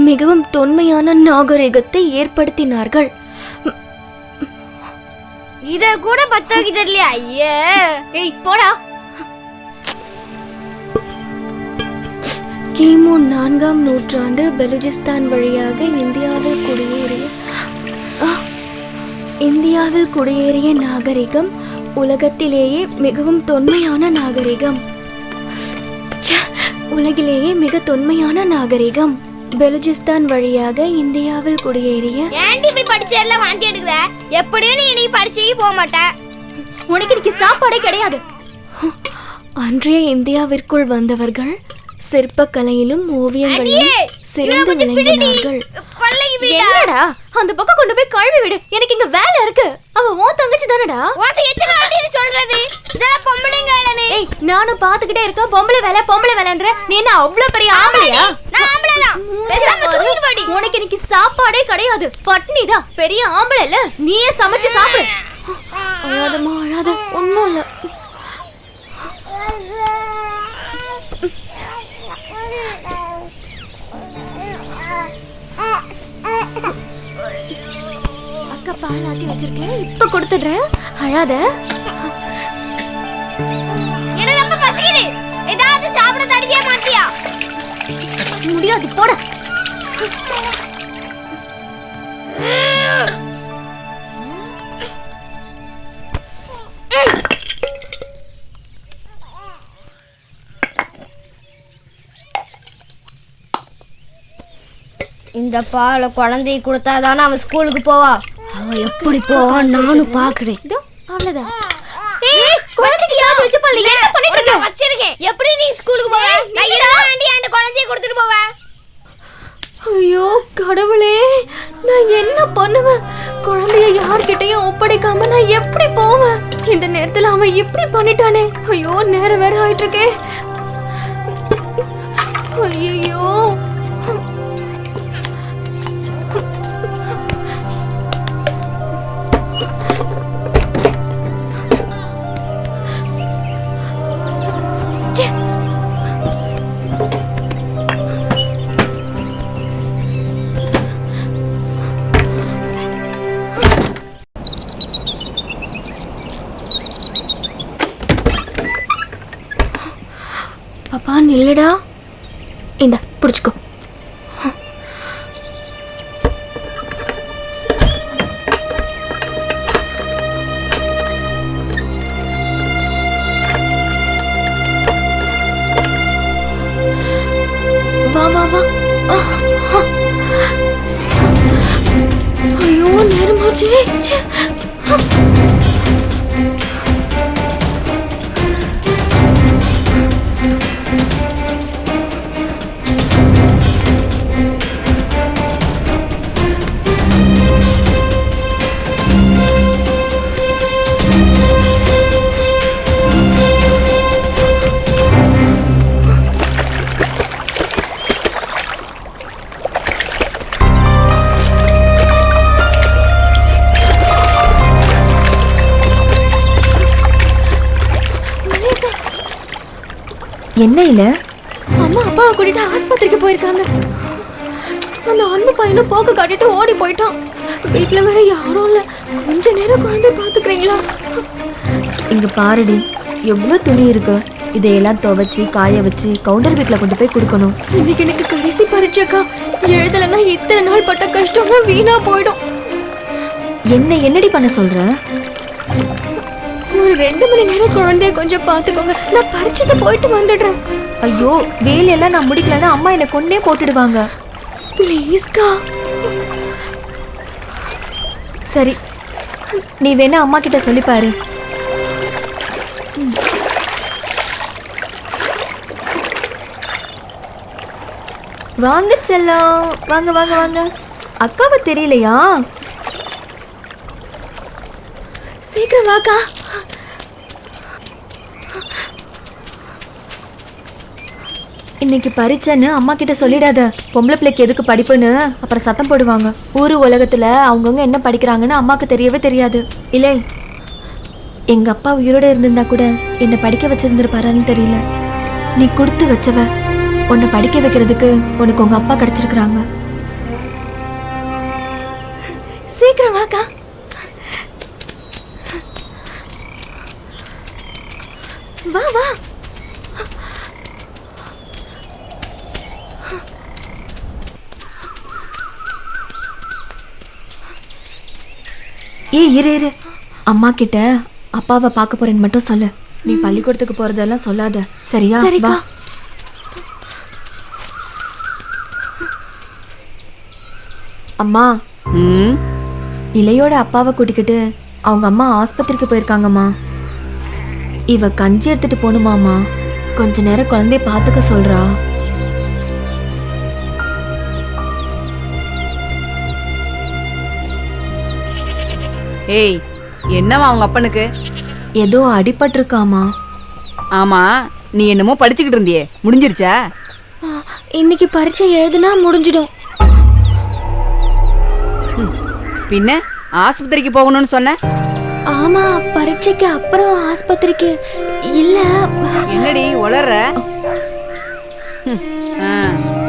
மிகவும் தொன்மையான நாகரிகத்தை ஏற்படுத்தினார்கள். இத கூட பத்தோக்கி தெரியலையா? ஐயே, ஏய் போடா. கிமு 4ஆம் நூற்றாண்டு பெலுஜிஸ்தான் வழியாக இந்தியாவில் குடியேறிய நாகரிகம் உலகத்திலேயே மிகவும் தொன்மையான நாகரிகம். உலகிலேயே மிக தொன்மையான நாகரிகம். பெலுஜிஸ்தான் வழியாக இந்தியாவில் குடியேறிய. ஏன்டி இப்படி படிச்சு எல்லாம் வாந்தி எடுக்குற? எப்படியும் நீ படிச்சு போக மாட்ட. உனக்கு இன்னைக்கு சாப்பாடே கிடையாது. அன்றைய இந்தியாவிற்குள் வந்தவர்கள் சிற்பக்கலையிலும் ஓவியங்களிலும் சிறந்து விளங்கினார்கள். என்னடா, அந்த பக்கம் கொண்டு போய் கழுவி விடு. எனக்கு இங்க வேலை இருக்கு. அவ உன் தங்கச்சி தானடா. சொல்றது இதெல்லாம் பொம்பளைங்க. ஏய், நானும் பாத்துக்கிட்டே இருக்கேன். பொம்பளை வேலைன்ற நீ என்ன அவ்வளவு பெரிய ஆம்பளையா? நான் ஆம்பளைதான். பேசாம தூக்கிட்டு போடி. உனக்கு இன்னைக்கு சாப்பாடே கிடையாது, பட்னிதான். பெரிய ஆம்பளை இல்ல, நீயே சமைச்சு சாப்பிடு. அழாதம்மா அழாத, ஒண்ணும் இல்ல. அக்கா பால் ஆத்தி வச்சிருக்கேன், இப்ப கொடுத்துடுறேன். அழாத. எனக்கு ரொம்ப பசிக்குது. ஏதாவது சாப்பிட தடிக்க மாட்டியா? முடியாது, போட. இந்த பாலை குழந்தைக்கு கொடுத்தாதானே அவன் ஸ்கூலுக்கு போவா. அவன் எப்படி போவான் நானும் பாக்குறேன். அவ்வளவுதான். குழந்தைக்கு யாச்சு வச்சு பால் என்ன பண்ணிட்டு இருக்க? வச்சிருக்கேன். எப்படி நீ ஸ்கூலுக்கு போவ? நான் இருவாண்டி அந்த குழந்தையை கொடுத்துட்டு போவேன். ஐயோ கடவுளே, நான் என்ன பண்ணுவேன்? குழந்தைய யார்கிட்டயும் ஒப்படைக்காம நான் எப்படி போவேன்? இந்த நேரத்துல அவன் இப்படி பண்ணிட்டானே. ஐயோ நேரம் வேற ஆயிட்டு இருக்கே. ஐயோ பாப்பா நில்லுடா. இந்த பிடிச்சுக்கோ. வா வா வா. ஐயோ நேரமாச்சு. என்ன இல்ல? அம்மா அப்பாவை கூட்டிட்டு ஆஸ்பத்திரிக்கு போயிருக்காங்க. அந்த அன்பு பையனும் போக்கு காட்டிட்டு ஓடி போயிட்டான். வீட்டுல வேற யாரும் இல்ல. கொஞ்ச நேரம் குழந்தை பாத்துக்கிறீங்களா? இங்க பாருடி, எவ்வளவு துணி இருக்கு. இதையெல்லாம் துவைச்சு காய வச்சு கவுண்டர் வீட்டுல கொண்டு போய் கொடுக்கணும். இன்னைக்கு எனக்கு கடைசி பரீட்சைக்கா. எழுதலைன்னா இத்தனை நாள் பட்ட கஷ்டமா வீணா போயிடும். என்னடி பண்ண சொல்ற? ஒரு 2 மணி நேரம் குழந்தைய கொஞ்சம் பாத்துக்கோங்க. நான் பரீட்சைக்கு போயிட்டு வந்துடுறேன். ஐயோ வேலையெல்லாம் நான் முடிக்கலன்னா அம்மா என்னை கொன்னே போட்டுடுவாங்க. ப்ளீஸ்க்கா. சரி, நீ வேணா அம்மா கிட்ட சொல்லி பாரு. வாங்க செல்லம், வாங்க வாங்க வாங்க. அக்காவை தெரியலையா? சீக்கிரம் வாக்கா. இன்னைக்கு பரீட்சைன்னு அம்மா கிட்ட சொல்லிடாத. பொம்பளை பிள்ளைக்கு எதுக்கு படிப்புன்னு அப்புறம் சத்தம் போடுவாங்க. ஊரு உலகத்துல அவங்கவுங்க என்ன படிக்கிறாங்கன்னு அம்மாக்கு தெரியவே தெரியாது. இல்லை, எங்க அப்பா உயிரோட இருந்திருந்தா கூட என்னை படிக்க வச்சிருந்திருப்பாரான்னு தெரியல. நீ கொடுத்து வச்சவ. உன்னை படிக்க வைக்கிறதுக்கு உனக்கு உங்க அப்பா கிடைச்சிருக்கிறாங்க. சீக்கிரம் வாக்கா. வா வா. இரு அம்மா கிட்ட அப்பாவை பார்க்க போறேன்னு மட்டும் சொல்லு. நீ பள்ளிக்கூடத்துக்கு போறதெல்லாம் சொல்லாத, சரியா? சரிக்கா. வா. அம்மா, இளையோட அப்பாவை கூட்டிக்கிட்டு அவங்க அம்மா ஆஸ்பத்திரிக்கு போயிருக்காங்கம்மா. இவ கஞ்சி எடுத்துட்டு போகணுமாமா. கொஞ்ச நேரம் குழந்தைய பார்த்துக்க சொல்றா. ஏய், என்னவா அவங்க அப்பனுக்கு? ஏதோ அடிபட்டிருக்காமா. ஆமா, நீ என்னமோ படிச்சுக்கிட்டு இருந்தியே, முடிஞ்சிருச்சா? இன்னைக்கு பரீட்சை எழுதுனா முடிஞ்சிடும். பின்ன ஆஸ்பத்திரிக்கு போகணும்னு சொன்ன? ஆமா, பரீட்சைக்கு அப்புறம் ஆஸ்பத்திரிக்கு இல்ல. என்னடி உளற?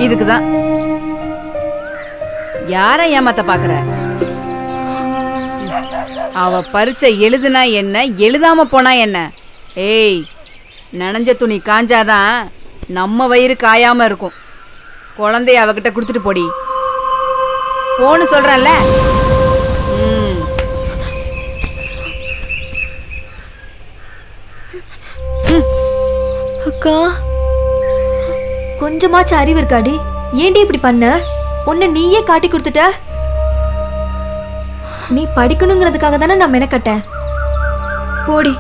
இதுக்குதான் யார ஏமாத்த பாக்குற? அவ பரீட்சை எழுதுனா என்ன, எழுதாம போனா என்ன? ஏய், நனைஞ்ச துணி காஞ்சாதான் நம்ம வயிறு காயாம இருக்கும். குழந்தைய அவகிட்ட கொடுத்துட்டு போடி. போன்னு சொல்றேன்ல. அக்கா, கொஞ்சமாச்சும் அறிவு இருக்காடி? ஏன்டி இப்படி பண்ண? உன்னை நீயே காட்டி கொடுத்துட்ட. நீ படிக்கணுங்கிறதுக்காக தானே நான் மெனக்கட்டேன். போடி.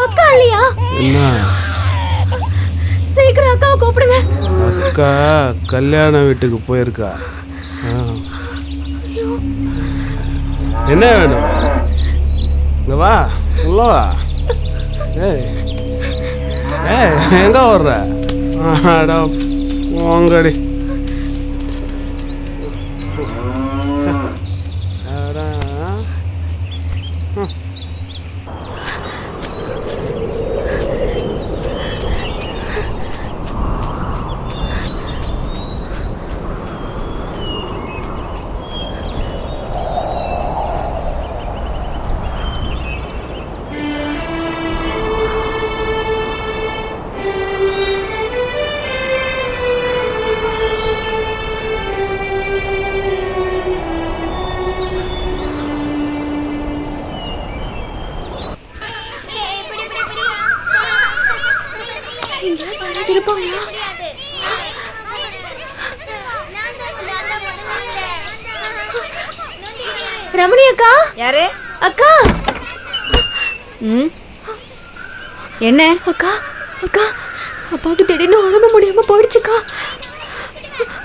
அக்கா இல்லையா? சீக்கிரம் அக்காவை கூப்பிடுங்க. அக்கா கல்யாண வீட்டுக்கு போயிருக்கா. என்ன வேணும்? இங்க வா, உள்ள வா. ஏய் ஏய், எங்க வர்ற? உங்கடி ரமணி அக்கா. யாரு? அக்கா. என்ன? அக்கா அக்கா, அப்பாவுக்கு திடீர்னு உடம்பு முடியாம போயிடுச்சுக்கா.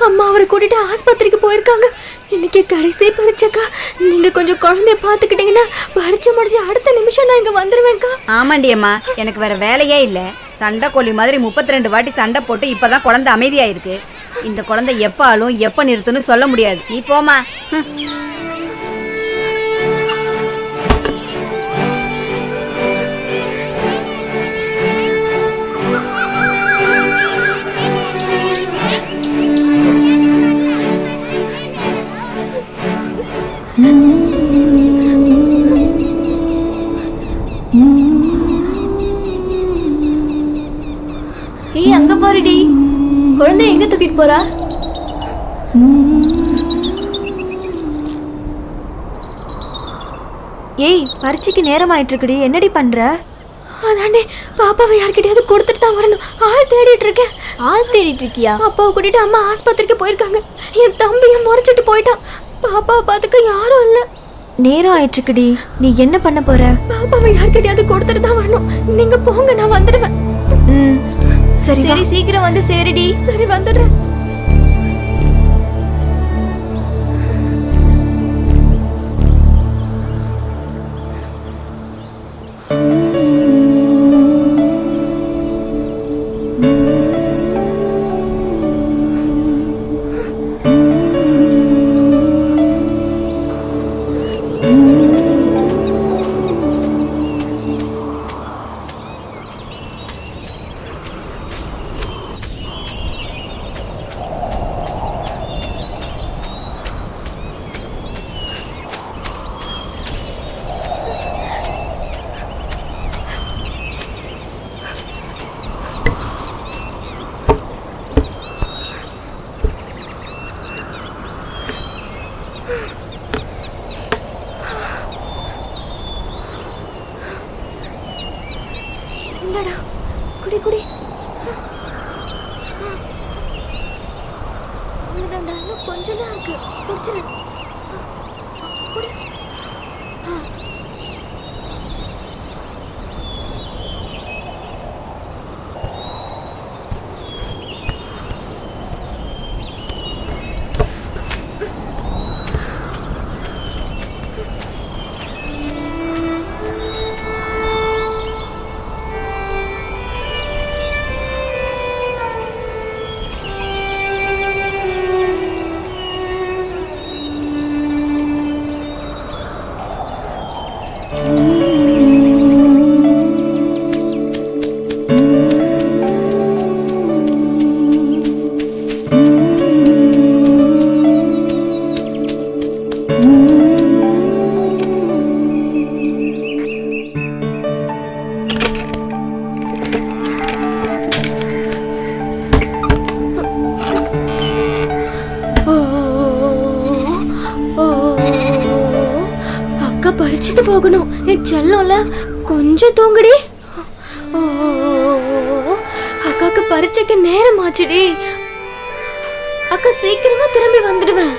அம்மா அவரை கூட்டிட்டு ஆஸ்பத்திரிக்கு போயிருக்காங்க. இன்னைக்கு கடைசி பரீட்சைக்கா. நீங்க கொஞ்சம் குழந்தைய பாத்துக்கிட்டீங்கன்னா பரீட்சை முடிஞ்சு அடுத்த நிமிஷம் நான் இங்க வந்துருவேன்க்கா. ஆமாண்டி அம்மா, எனக்கு வேற வேலையே இல்ல. சண்டை கோழி மாதிரி 32 வாட்டி சண்டை போட்டு இப்பதான் குழந்தை அமைதியாயிருக்கு. இந்த குழந்தை எப்ப ஆளும் எப்ப நிறுத்துன்னு சொல்ல முடியாது. நீ போமா. ஏய், அங்க பாருடி, குழந்தை எங்க தூக்கிட்டு போறா? ஏய், பரீட்சைக்கு நேரம் ஆயிட்டு இருக்குடி, என்னடி பண்ற? அதானே, பாப்பாவை யார்கிட்டயாவது கொடுத்துட்டு தான் வரணும். ஆள் தேடிட்டு இருக்கேன். ஆள் தேடிட்டு இருக்கியா? அப்பாவை கூட்டிட்டு அம்மா ஆஸ்பத்திரிக்கு போயிருக்காங்க. என் தம்பியை முறைச்சிட்டு போயிட்டான். பாப்பாவை பார்த்துக்க யாரும் இல்ல. நேரம் ஆயிட்டு இருக்குடி, நீ என்ன பண்ண போற? பாப்பாவை யார்கிட்டயாவது கொடுத்துட்டு தான் வரணும். நீங்க போங்க, நான் வந்துடுவேன். சரி சரி சீக்கிரம் வந்து சேருடி. சரி வந்துடுறேன். இந்தடா குடி குடி. அவ்வளோதான்டா, இன்னும் கொஞ்சம் தான் இருக்கு. குடிச்சிரு. குடி. பறிச்சுட்டு போகணும். என் செல்லம்ல கொஞ்சம் தூங்குடி. அக்காக்கு பரீட்சைக்கு நேரம் ஆச்சுடி. அக்கா சீக்கிரமா திரும்பி வந்துடுவேன்.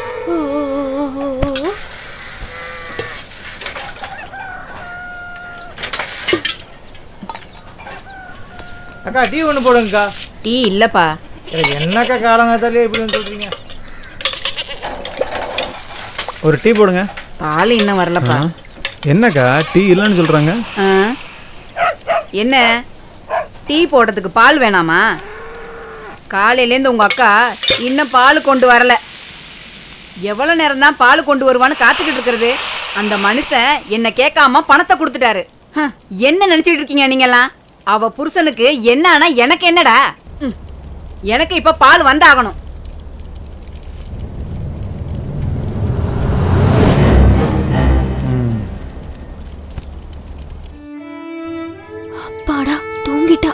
அக்கா டீ ஒன்று போடுங்கக்கா. டீ இல்லப்பா. என்னக்கா காலங்காத்தாலே இப்படி சொல்றீங்க? ஒரு டீ போடுங்க. பால் இன்னும் வரலப்பா. என்னக்கா டீ இல்லைன்னு சொல்றாங்க? என்ன டீ போடுறதுக்கு பால் வேணாமா? காலையிலேருந்து உங்க அக்கா இன்னும் பால் கொண்டு வரல. எவ்வளோ நேரம் தான் பால் கொண்டு வருவான்னு காத்துக்கிட்டு இருக்கிறது? அந்த மனுஷன் என்ன கேட்காம பணத்தை கொடுத்துட்டாரு. என்ன நினைச்சிட்டு இருக்கீங்க நீங்கெல்லாம்? அவ புருஷனுக்கு என்ன ஆனா எனக்கு என்னடா? எனக்கு இப்ப பால் வந்தாகணும். அப்பாடா தூங்கிட்டா.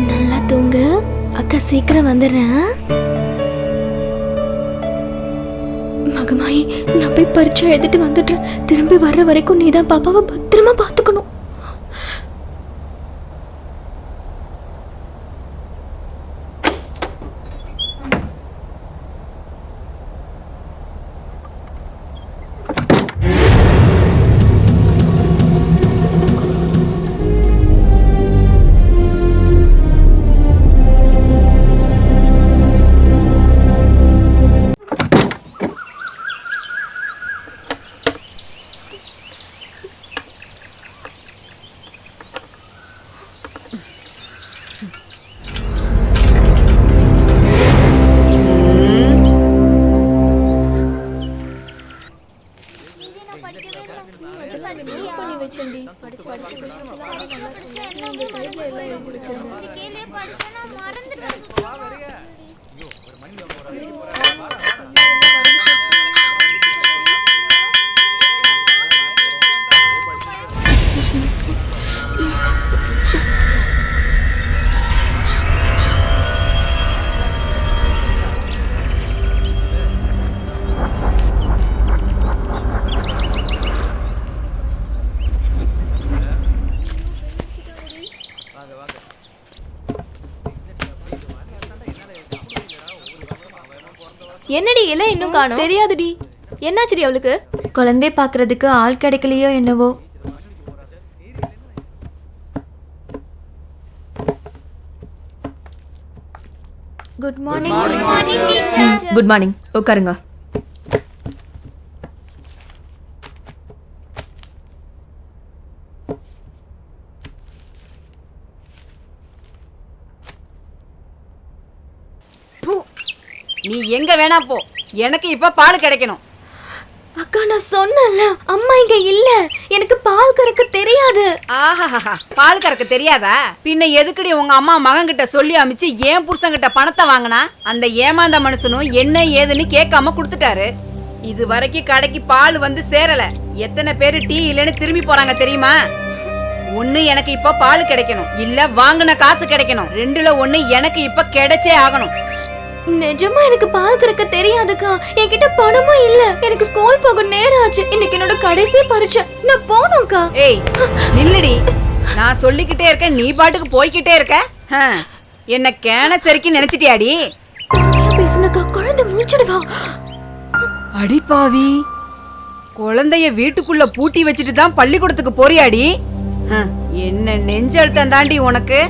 நல்லா தூங்கு. அக்கா சீக்கிரம் வந்துடுறேன். மகமாயி, நான் போய் பரீட்சை எழுதிட்டு வந்துடுறேன். திரும்பி வர்ற வரைக்கும் நீ தான் பாப்பாவை பத்திரமா பார்த்துக்கணும். என்னடி இலை இன்னும் காணோம்? தெரியாதுடி. என்னாச்சுடி அவளுக்கு? குழந்தை பார்க்கறதுக்கு ஆள் கிடைக்கலையோ என்னவோ. Good morning. Good morning. உட்காருங்க. நீ எங்க வேணா போ, எனக்கு இப்ப பால் கிடைக்கணும். அக்கா நான் சொன்னேன்ல, அம்மா இங்க இல்ல, எனக்கு பால் கறக்க தெரியாது. ஆஹா, பால் கறக்க தெரியாதா? பின்ன எதுக்குடி உங்க அம்மா மகன் கிட்ட சொல்லி அமிச்சு ஏன் புருஷன் கிட்ட பணத்தை வாங்கினா? அந்த ஏமாந்த மனுஷனும் என்ன ஏதுன்னு கேட்காம கொடுத்துட்டாரு. இது வரைக்கும் கடைக்கு பால் வந்து சேரல. எத்தனை பேரு டீ இல்லைன்னு திரும்பி போறாங்க தெரியுமா? ஒண்ணு எனக்கு இப்ப பால் கிடைக்கணும், இல்ல வாங்கின காசு கிடைக்கணும். ரெண்டுல ஒண்ணு எனக்கு இப்ப கிடைச்சே ஆகணும். நிஜமா எனக்கு பால் கறக்க தெரியாதுக்கா. என்கிட்ட பணமும் இல்ல. எனக்கு ஸ்கூல் போக நேரம் ஆச்சு. இன்னைக்கு என்னோட கடைசி பரீட்சை. நான் போணும்க்கா. ஏய் நில்லுடி, நான் சொல்லிக்கிட்டே இருக்கேன், நீ பாட்டுக்கு போய்கிட்டே இருக்க. என்ன கேன சரிக்கு நினைச்சிட்டியாடி? பேசுனக்கா, குழந்தை முடிச்சிடுவா. அடிப்பாவி, குழந்தைய வீட்டுக்குள்ள பூட்டி வச்சுட்டு தான் பள்ளிக்கூடத்துக்கு போறியாடி? என்ன நெஞ்சழுத்தம் தாண்டி உனக்கு.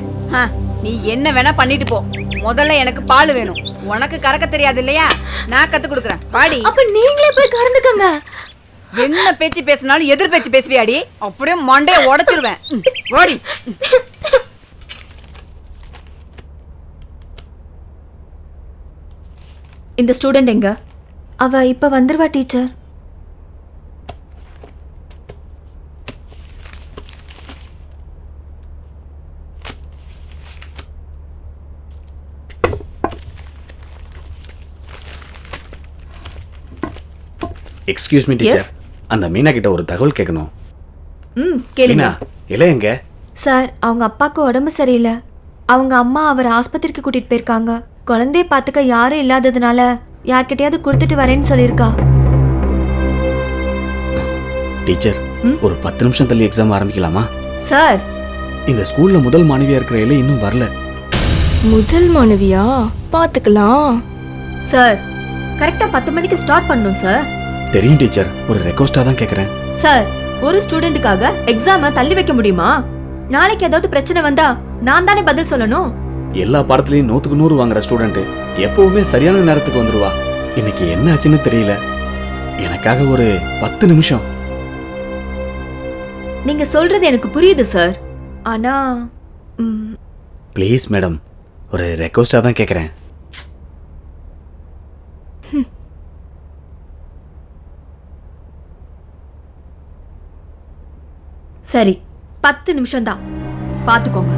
நீ என்ன வேணா பண்ணிட்டு போ, முதல்ல எனக்கு பால் வேணும். உனக்கு கறக்க தெரியாது இல்லையா? நான் கத்து கொடுக்குறேன், பாடி. அப்ப நீங்களே போய் கறந்துக்கங்க. என்ன பேச்சு பேசினாலும் எதிர் பேச்சு பேசுவியாடி? அப்படியே மண்டைய உடைச்சிருவேன். ஓடி. இந்த ஸ்டூடெண்ட் எங்க? அவ இப்ப வந்துருவா டீச்சர். எக்ஸ்கியூஸ் மீ டீச்சர், அந்த மீனா கிட்ட ஒரு தகவல் கேட்கணும். கேளுங்க. இலை எங்க? சார், அவங்க அப்பாவுக்கு உடம்பு சரியில்லை. அவங்க அம்மா அவர் ஆஸ்பத்திரிக்கு கூட்டிட்டு போயிருக்காங்க. குழந்தைய பார்த்துக்க யாரும் இல்லாததுனால யார்கிட்டயாவது கொடுத்துட்டு வரேன்னு சொல்லியிருக்கா. டீச்சர், ஒரு 10 நிமிஷம் தள்ளி எக்ஸாம் ஆரம்பிக்கலாமா? சார், இந்த ஸ்கூல்ல முதல் மாணவியா இருக்கிற இலை இன்னும் வரல. முதல் மாணவியா? பாத்துக்கலாம். சார், கரெக்டா 10 மணிக்கு ஸ்டார்ட் பண்ணணும் சார். தெரியும் டீச்சர், ஒரு ரெக்வஸ்டா தான் கேக்குறேன். சார், ஒரு ஸ்டூடெண்ட்டுக்காக எக்ஸாமை தள்ளி வைக்க முடியுமா? நாளைக்கு ஏதாவது பிரச்சனை வந்தா நான் தானே பதில் சொல்லணும். எல்லா பாடத்துலயும் 100க்கு 100 வாங்குற ஸ்டூடெண்ட் எப்பவுமே சரியான நேரத்துக்கு வந்துருவா. இன்னைக்கு என்ன ஆச்சுன்னு தெரியல. எனக்காக ஒரு 10 நிமிஷம். நீங்க சொல்றது எனக்கு புரியுது சார், ஆனா ப்ளீஸ் மேடம், ஒரு ரெக்வஸ்டா தான் கேக்குறேன். சரி, 10 நிமிஷம் தான், பாத்துக்கோங்க.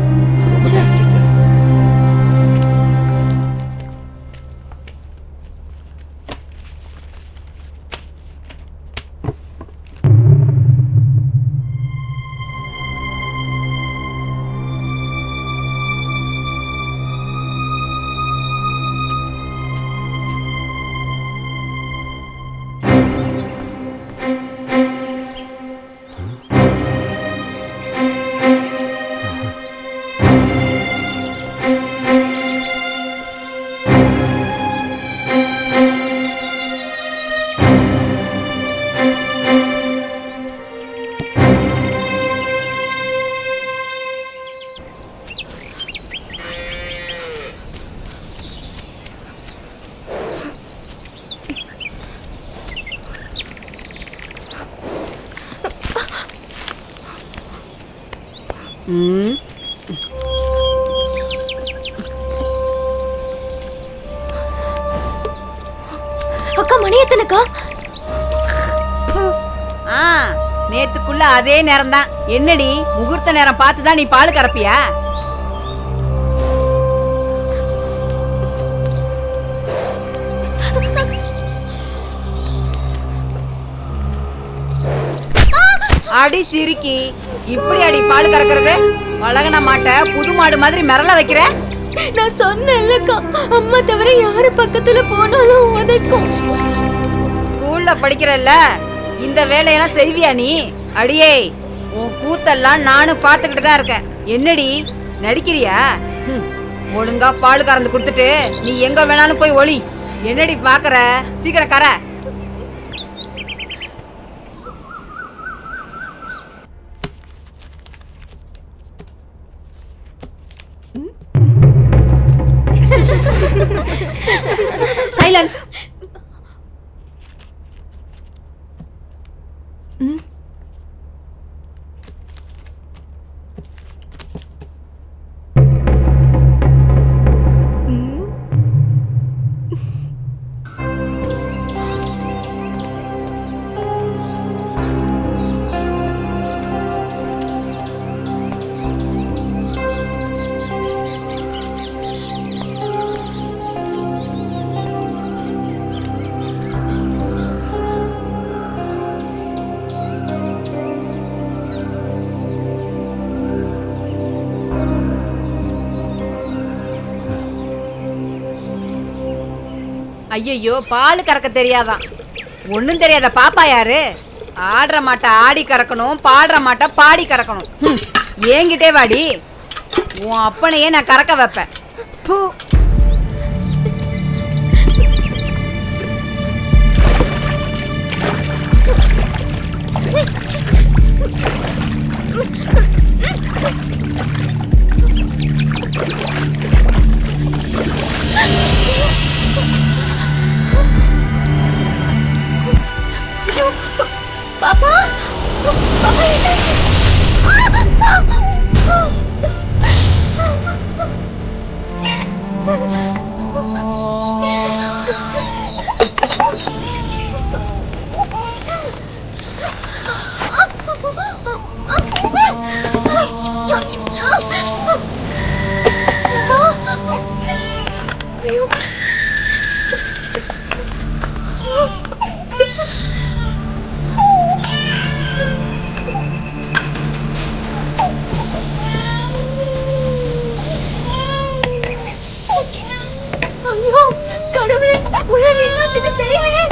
அக்கா, மணி எத்தனைக்கா? நேத்துக்குள்ள அதே நேரம் தான். என்னடி முகூர்த்த நேரம் பார்த்துதான் நீ பால் கறப்பியா? அடி சிரிக்கி, இப்படி அடி பால் கறக்கிறது? வளகன மாட்ட புது மாடு மாதிரி மிரள வைக்கிற. நான் சொன்னேன்லக்கா, அம்மா தவிர யாரு பக்கத்துல போனாலும் உதைக்கும். ஸ்கூல்ல படிக்கிறல்ல, இந்த வேலையெல்லாம் செய்வியா நீ? அடியே, உன் கூத்தெல்லாம் நானும் பார்த்துக்கிட்டு தான் இருக்கேன். என்னடி நடிக்கிறியா? ஒழுங்கா பால் கறந்து கொடுத்துட்டு நீ எங்க வேணாலும் போய் ஒளி. என்னடி பாக்குற? சீக்கிரம் கர. சைலன்ஸ். ஐயோ, பால் கறக்க தெரியாதான். ஒன்றும் தெரியாத பாப்பா யாரு? ஆடுற மாட்டை ஆடி கறக்கணும், பாடுற மாட்டை பாடி கறக்கணும். ஏங்கிட்டே வாடி, உன் அப்பனையே நான் கறக்க வைப்பேன். பாப்பா பாப்பா கடவுளே, உள்ள நின்னதுக்கு தெரியலையே.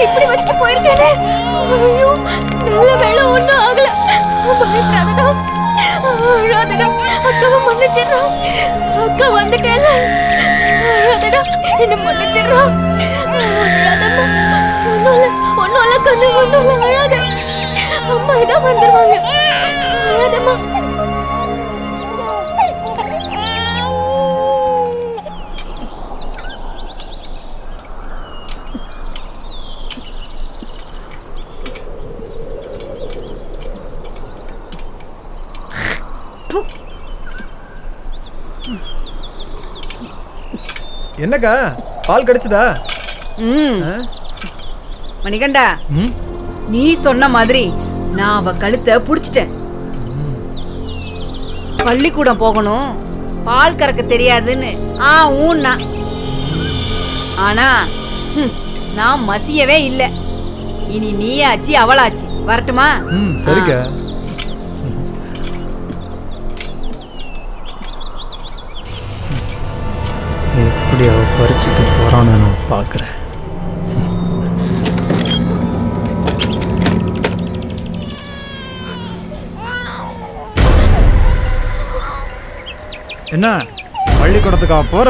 இப்படி வச்சுட்டு போயிருக்கேனே. ஐயோ, நல்ல வேளை ஒன்றும் ஆகல. பயப்படாதடா, அழாதடா, அக்காவை மன்னிச்சிடுறா. அக்கா வந்துட்டேல, அழாதடா, என்ன மன்னிச்சிடுறா. அழாதம்மா, ஒன்றும் இல்லை கண்ணு, ஒன்றும் இல்லை, அழாத. அம்மா இதான் வந்துடுவாங்க, அழாதம்மா. என்னக்கா பால் கிடைச்சதா? மணிகண்டா, நீ சொன்ன மாதிரி நான் அவ கழுத்தை புடிச்சிட்டேன். பள்ளிக்கூடம் போகணும், பால் கறக்க தெரியாதுன்னு ஊன்னா. ஆனா நான் மசியவே இல்லை. இனி நீயாச்சு அவளாச்சு. வரட்டுமா? சரிக்கா. எப்படி அவ பறிச்சுட்டு போறான்னு நான் பார்க்குறேன். என்ன பள்ளிக்கூடத்துக்கா போற?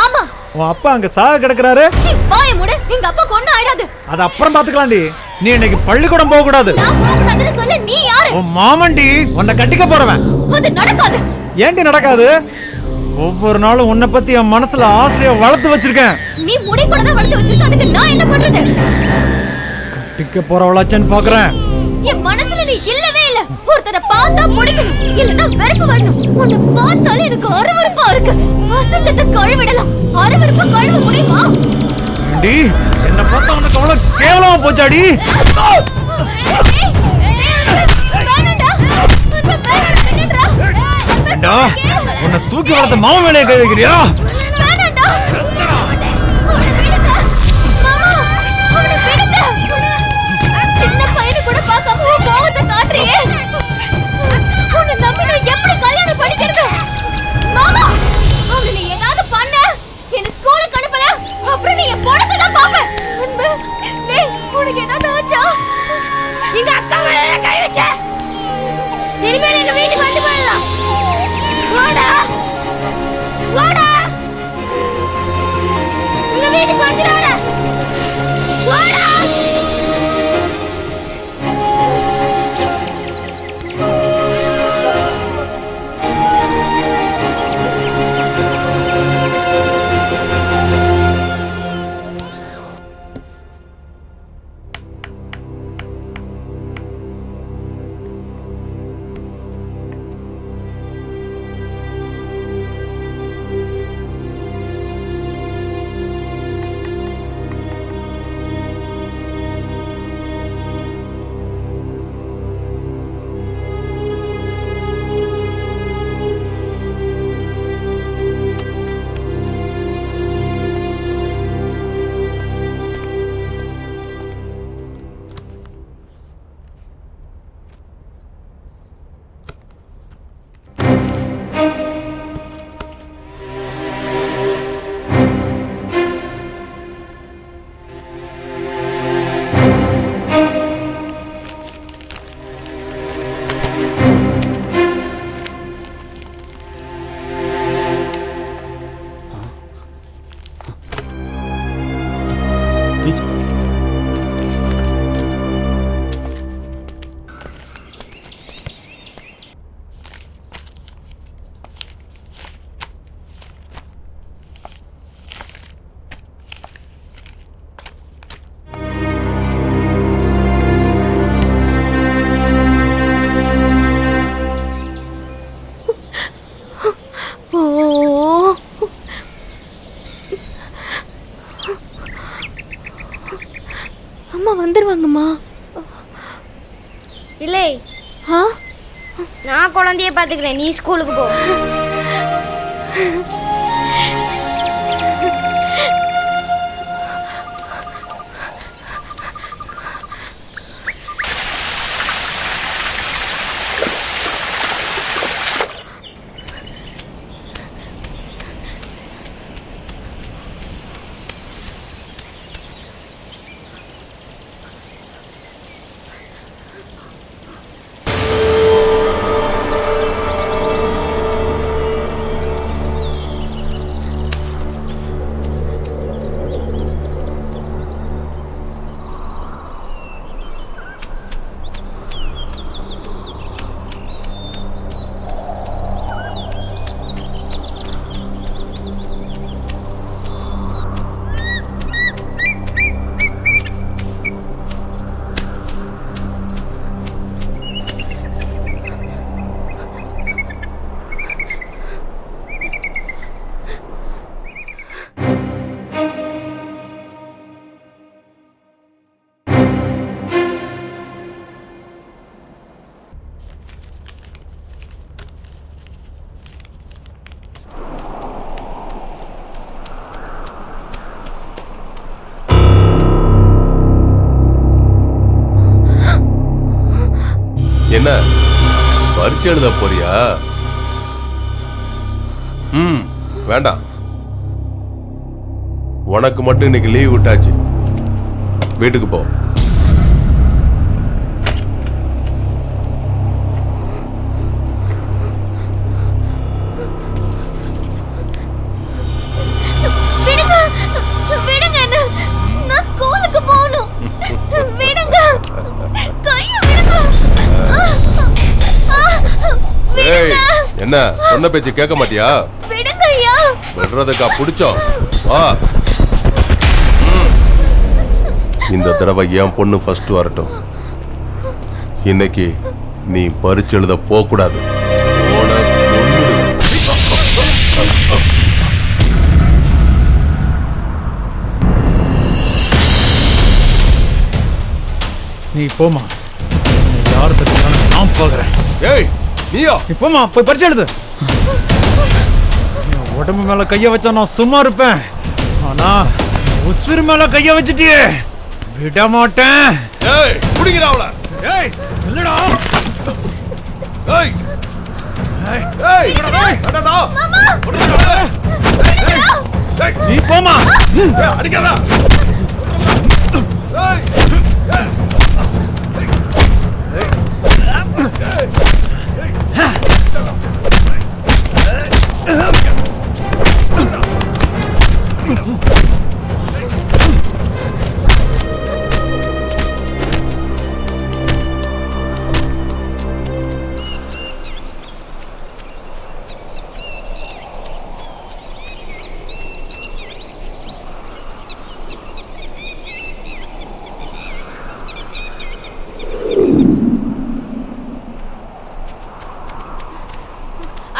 ஆமா. உன் அப்பா அங்க சாக கிடக்குறாரு. வாயை மூடு. எங்க அப்பா கொண்டு ஆயிடாது. அது அப்புறம் பாத்துக்கலாம்டி. நீ இன்னைக்கு பள்ளிக்கூடம் போக கூடாது. நான் போக கூடாதுன்னு சொல்ல நீ யாரு? உன் மாமன்டி. உன்னை கட்டிக்க போறவன். அது நடக்காது. ஏன்டி நடக்காது? ஒவ்வொரு நாளும் உன்னை பத்தி என் மனசுல ஆசையை வளர்த்து வச்சிருக்கேன். நீ முடி கூட தான் வளர்த்து வச்சிருக்க. அதுக்கு நான் என்ன பண்றது? கட்டிக்க போறவளாச்சேன்னு பாக்குறேன். என் மனசுல நீ இல்லவே இல்ல. ஒருத்தரை பார்த்தா பிடிக்கணும், இல்லன்னா வெறுப்பு வரணும். உன்னை பார்த்தாலே எனக்கு அருவருப்பா இருக்கு. அசந்தத்தை கழுவிடலாம், அருவருப்பா கழுவ முடியுமா? டி என்ன பார்த்தா உனக்கு அவ்வளவு கேவலமா போச்சாடி? உன்னை தூக்கி வளர்த்த மாமா மேலே கை வைக்கிறியா? சின்ன பையனு கூட பார்க்காம கோவத்தை காட்டுறியே. உன்னை நம்பி நான் எப்படி கல்யாணம் பண்ணிக்கிறது? மாமா, அவனை நீ ஏதாவது பண்ண, என்ன ஸ்கூலுக்கு அனுப்பல, அப்புறம் நீ என் பொண்ணத்தை தான் பாப்ப. அன்பு, டேய், உனக்கு ஏதாவது ஆச்சா? எங்க அக்கா மேல கை வச்ச. இனிமேல் எங்க வீட்டுக்கு வந்து போயிடலாம். வாடா வாடா, எங்க வீட்டுக்கு வந்துடாடா. வாடா. வந்துருவாங்கம்மா. இல்லை, நான் குழந்தைய பார்த்துக்கிறேன், நீ ஸ்கூலுக்கு போ. என்ன பரீட்சை எழுத போறியா? வேண்டாம், உனக்கு மட்டும் இன்னைக்கு லீவ் விட்டாச்சு. வீட்டுக்கு போ. என்ன சொன்ன பேச்சு கேட்க மாட்டியா? விடுறதுக்கா புடிச்சோம். வா, இந்த தடவை என் பொண்ணு ஃபர்ஸ்ட் வரட்டும். இன்னைக்கு நீ பரீட்சை எழுத போக கூடாது. நீ போமா, யார் நான் போகிறேன். ஏய் நீயா? நீ போமா, போய் பரீட்சை எழுது. உடம்பு மேல கைய வச்சா நான் சும்மா இருப்பேன், ஆனா உசுறு மேல கைய வச்சுட்டியே விட மாட்டேன். ஏய் புடிங்கடா அவள. ஏய் இல்லடா. ஏய் ஏய் அடடா மாமா ஏய் நீ போமா. ஏய் அடிக்காதடா. ஏய்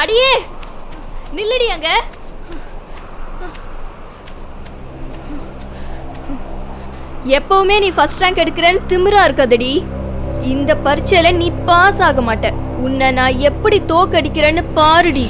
அடியே நில்லடி அங்க. எப்பவுமே நீ ஃபர்ஸ்ட் ரேங்க் எடுக்கிறேன்னு திமிரா இருக்காதடி. இந்த பரீட்சையில நீ பாஸ் ஆக மாட்ட. உன்னை நான் எப்படி தோக்கடிக்கிறேன்னு பாருடி.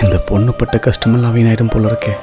இந்த பொண்ணு பட்ட கஷ்டமெல்லாம் வீணாயிடும் போல இருக்கே.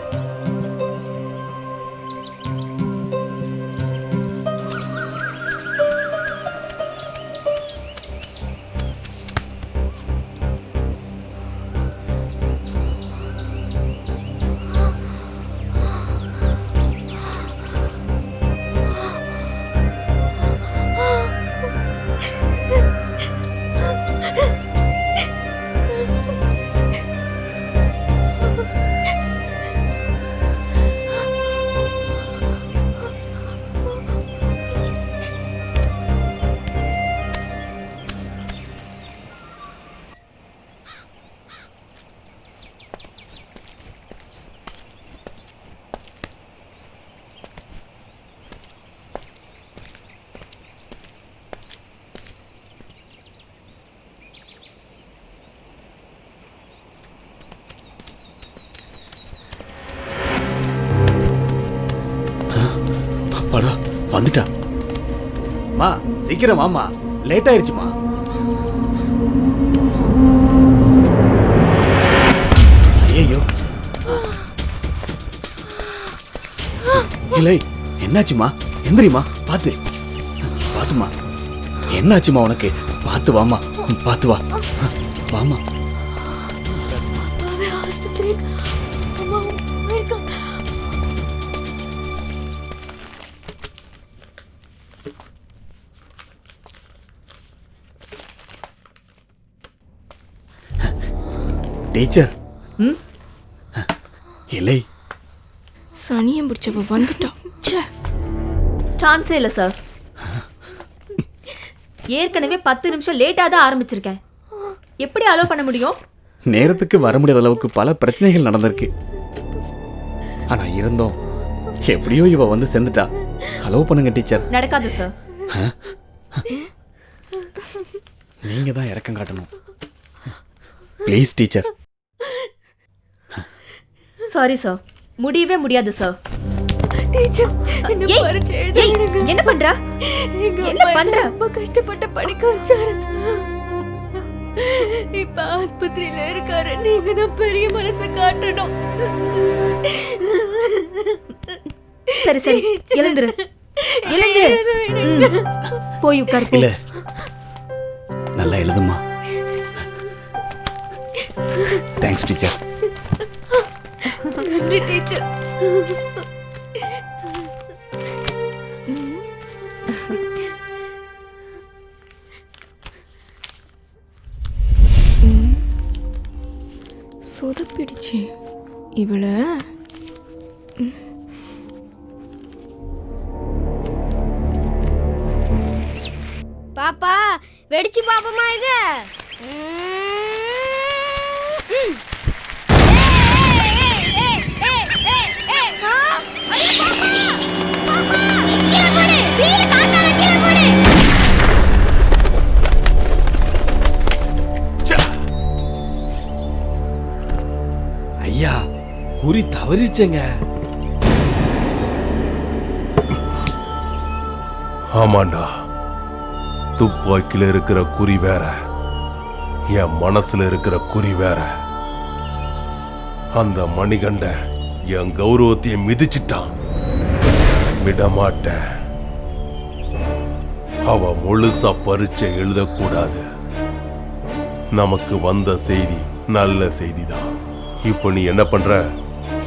அப்பாடா வந்துட்டா. மா சீக்கிரம் வாமா, லேட் ஆயிடுச்சுமா. ஐயோ இல்லை, என்னாச்சுமா? எந்திரிமா, பார்த்து பார்த்துமா. என்னாச்சுமா உனக்கு? பார்த்து வாமா, பார்த்து வா, வாமா. டீச்சர் இல்லை, சனியம் பிடிச்சவ வந்துட்டான். சான்ஸே இல்லை சார். ஏற்கனவே 10 நிமிஷம் லேட்டாக தான் ஆரம்பிச்சிருக்கேன். எப்படி அலோவ் பண்ண முடியும்? நேரத்துக்கு வர முடியாத அளவுக்கு பல பிரச்சனைகள் நடந்திருக்கு. ஆனா இருந்தோம் எப்படியோ இவ வந்து சேர்ந்துட்டா. அலோவ் பண்ணுங்க டீச்சர். நடக்காது சார். நீங்க தான் இறக்கம் காட்டணும். Please teacher. சாரி சார், முடியவே முடியாது சார். என்ன பண்ற? என்ன பண்ற? ரொம்ப கஷ்டப்பட்டு படிக்க வச்சாரு. இப்ப ஆஸ்பத்திரியில இருக்காரு. நீங்க தான் பெரிய மனசை காட்டணும். சரி சரி, எழுந்துரு எழுந்துரு. போய் உட்கார். இல்ல, நல்லா எழுதுமா. Thanks teacher. நன்றி டீச்சர். சொதப்பிடுச்சு இவள. பாப்பா வெடிச்சு பாப்பமா இது. ஐயா, குறி தவறிச்சங்க. ஆமாண்டா, துப்பாக்கில இருக்கிற குறி வேற, என் மனசுல இருக்கிற குறி வேற. அந்த மணிகண்ட என் கௌரவத்தையே மிதிச்சிட்டான். விடமாட்டேன். அவ முழுசா பரீட்சை எழுதக்கூடாது. நமக்கு வந்த செய்தி நல்ல செய்தி தான். இப்போ நீ என்ன பண்ற?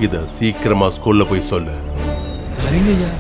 இத சீக்கிரமா ஸ்கூல்ல போய் சொல்லு. சரிங்க ஐயா.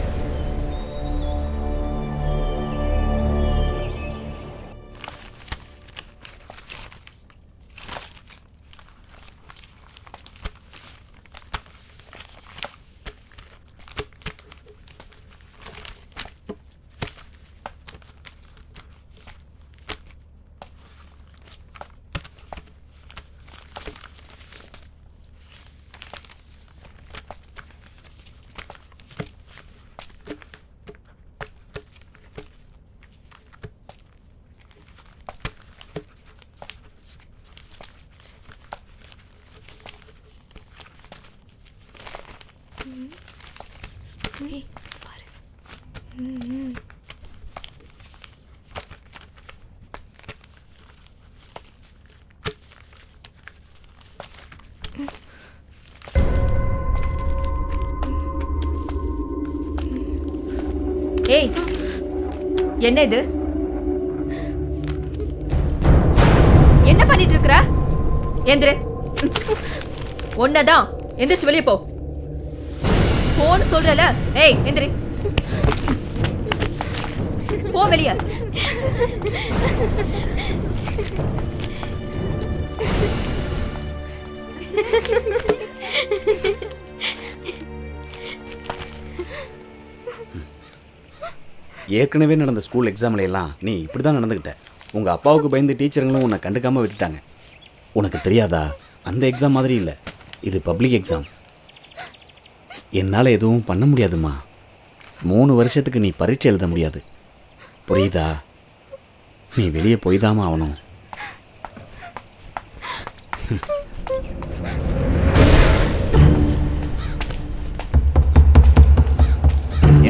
ஏய் என்ன இது? என்ன பண்ணிட்டு இருக்கற? எந்திரு. ஒன்னதான் எந்திரிச்சு வெளியே போ. போன்னு சொல்றல. ஏய் எந்திரி. போ வெளியே. ஏற்கனவே நடந்த ஸ்கூல் எக்ஸாம்ல எல்லாம் நீ இப்படி தான் நடந்துக்கிட்ட. உங்கள் அப்பாவுக்கு பயந்து டீச்சருங்களும் உன்னை கண்டுக்காமல் விட்டுட்டாங்க. உனக்கு தெரியாதா, அந்த எக்ஸாம் மாதிரி இல்லை, இது பப்ளிக் எக்ஸாம். என்னால் எதுவும் பண்ண முடியாதுமா. 3 வருஷத்துக்கு நீ பரீட்சை எழுத முடியாது, புரியுதா? நீ வெளியே போய்தாமா ஆகணும்.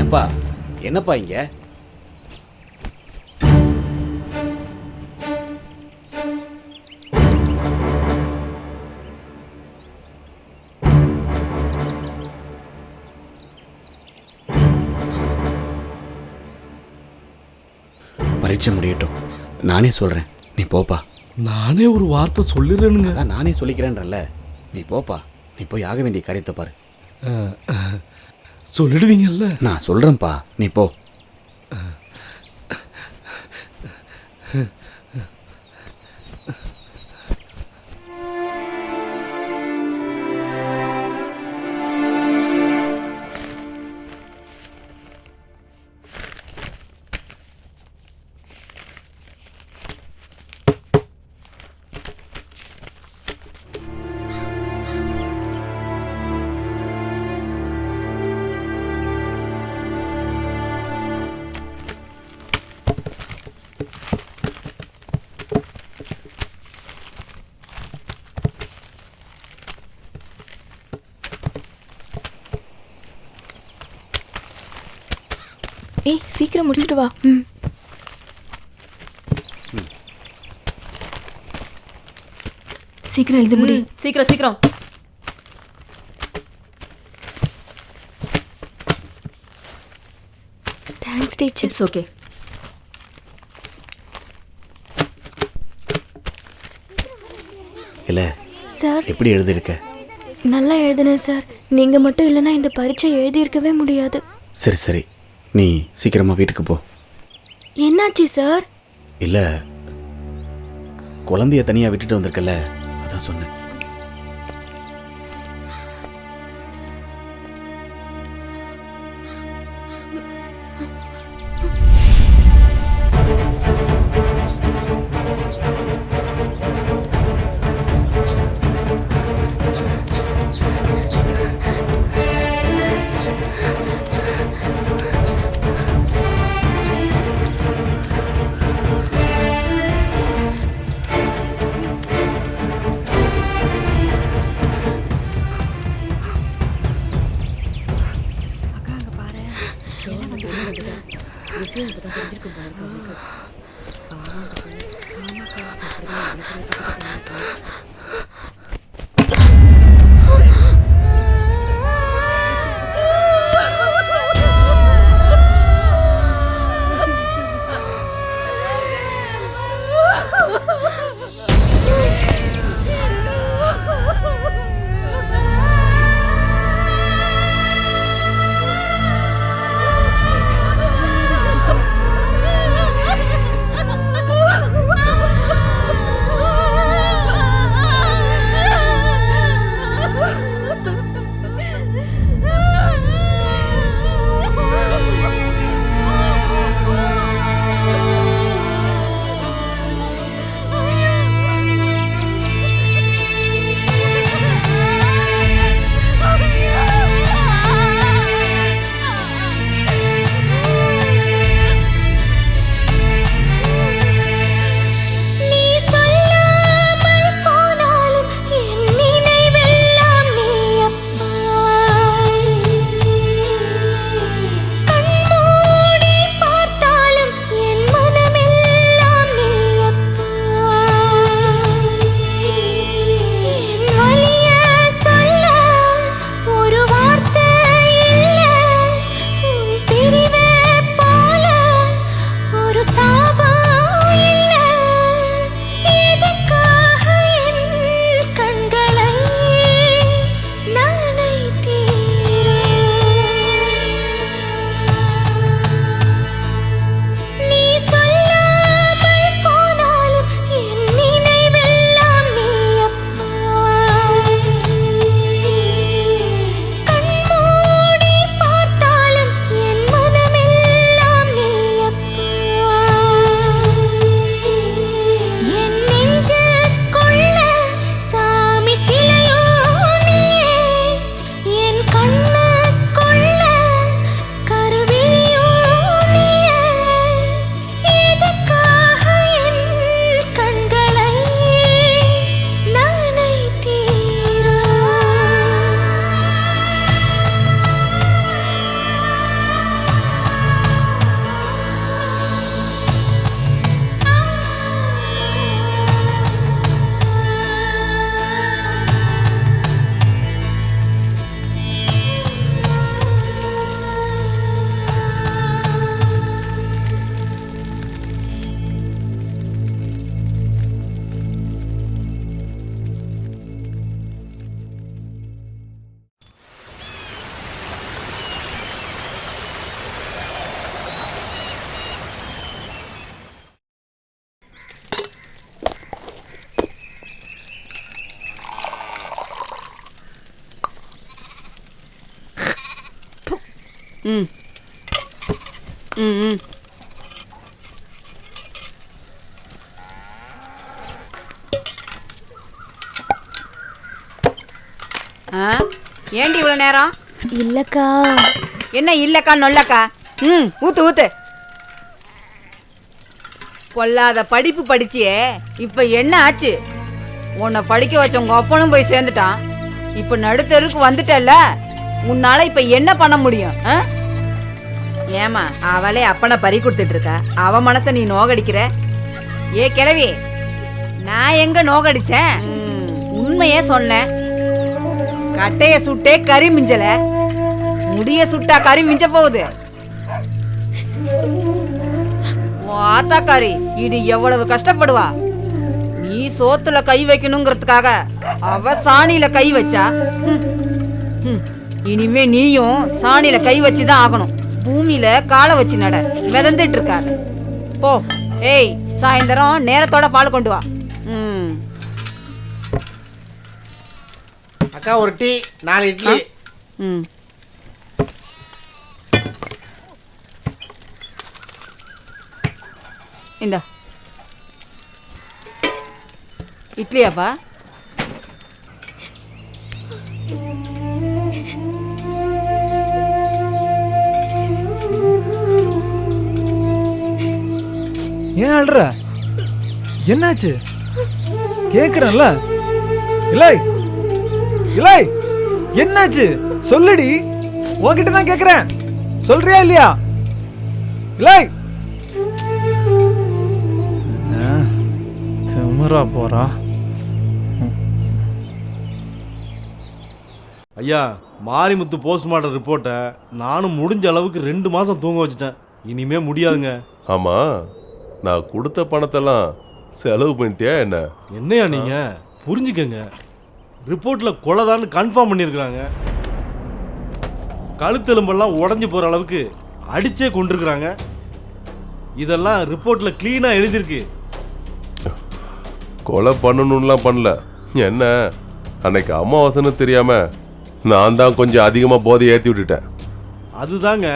ஏன்பா, என்னப்பா இங்க? பரீட்சை முடியட்டும், நானே சொல்றேன், நீ போப்பா. நானே ஒரு வார்த்தை சொல்லிடுறேனுங்க. அதான் நானே சொல்லிக்கிறேன்றல்ல, நீ போப்பா. நீ போய் ஆக வேண்டிய காரியத்தை பாரு. சொல்லிடுவீங்கல்ல? நான் சொல்றேன்ப்பா, நீ போ. ஏய் சீக்கிரம் முடிச்சிட்டு வா. சீக்கிரம் எழுத முடி. சீக்கிரம் சீக்கிரம். Thanks teacher. It's okay. இல்ல சார் எப்படி எழுதிருக்க? நல்லா எழுதுனேன் சார். நீங்க மட்டும் இல்லைன்னா இந்த பரீட்சை எழுதியிருக்கவே முடியாது. சரி சரி, நீ சீக்கிரமா வீட்டுக்கு போ. என்னாச்சு சார்? இல்ல, குழந்தைய தனியா விட்டுட்டு வந்திருக்கல, அதான் சொன்னேன். ம் ம் ம் ஆ ஏண்டி இவ்வளோ நேரம்? இல்லக்கா. என்ன இல்லக்கா நொல்லக்கா? ம் ஊத்து ஊத்து. பொல்லாத படிப்பு படிச்சியே, இப்போ என்ன ஆச்சு? உன்னை படிக்க வச்ச உங்க அப்பனும் போய் சேர்ந்துட்டான். இப்போ நடுத்தருக்கு வந்துட்டல்ல, உன்னால இப்போ என்ன பண்ண முடியும்? ஏமா அவளே அப்பனை பறி கொடுத்துட்டு இருக்கா, அவ மனசை நீ நோகடிக்கிற. ஏ கிழவி, நான் எங்க நோகடிச்சேன்? உண்மையே சொன்னேன். கட்டைய சுட்டே கறி மிஞ்சல, முடிய சுட்டா கறி மிஞ்ச போகுது. ஆத்தாக்காரி இது எவ்வளவு கஷ்டப்படுவா. நீ சோத்துல கை வைக்கணுங்கிறதுக்காக அவ சாணியில கை வச்சா. இனிமே நீயும் சாணியில கை வச்சுதான் ஆகணும். பூமியில காலை வச்சு நட, மிதந்துட்டு இருக்காரு. போ. ஏய், சாயந்தரம் நேரத்தோட பால் கொண்டு வா. அக்கா ஒரு டீ, 4 இட்லி. ம் இந்தா இட்லியாப்பா? ஏன் அழுற? என்னாச்சு? கேக்குறேன்ல. இல்லை இல்லை, என்னாச்சு சொல்லுடி. உன்கிட்ட தான் கேக்குறேன், சொல்றியா இல்லையா? இல்லை திமிரா போறா. ஐயா, மாரிமுத்து போஸ்ட்மார்ட்டம் ரிப்போர்ட்டை நானும் முடிஞ்ச அளவுக்கு 2 மாசம் தூங்க வச்சுட்டேன். இனிமே முடியாதுங்க. ஆமா, நான் கொடுத்த பணத்தெல்லாம் செலவு பண்ணிட்டியா என்ன? என்னையா நீங்க புரிஞ்சுக்கங்க. ரிப்போர்ட்ல கொலைதான்னு கன்ஃபார்ம் பண்ணியிருக்கிறாங்க. கழுத்தெலும்பெல்லாம் உடஞ்சி போற அளவுக்கு அடிச்சே கொண்டிருக்கிறாங்க. இதெல்லாம் ரிப்போர்ட்ல கிளீனா எழுதியிருக்கு. கொலை பண்ணணும்லாம் பண்ணல. என்ன, அன்னைக்கு அமாவாசைன்னு தெரியாம நான் தான் கொஞ்சம் அதிகமாக போதை ஏற்றி விட்டுட்டேன். அதுதாங்க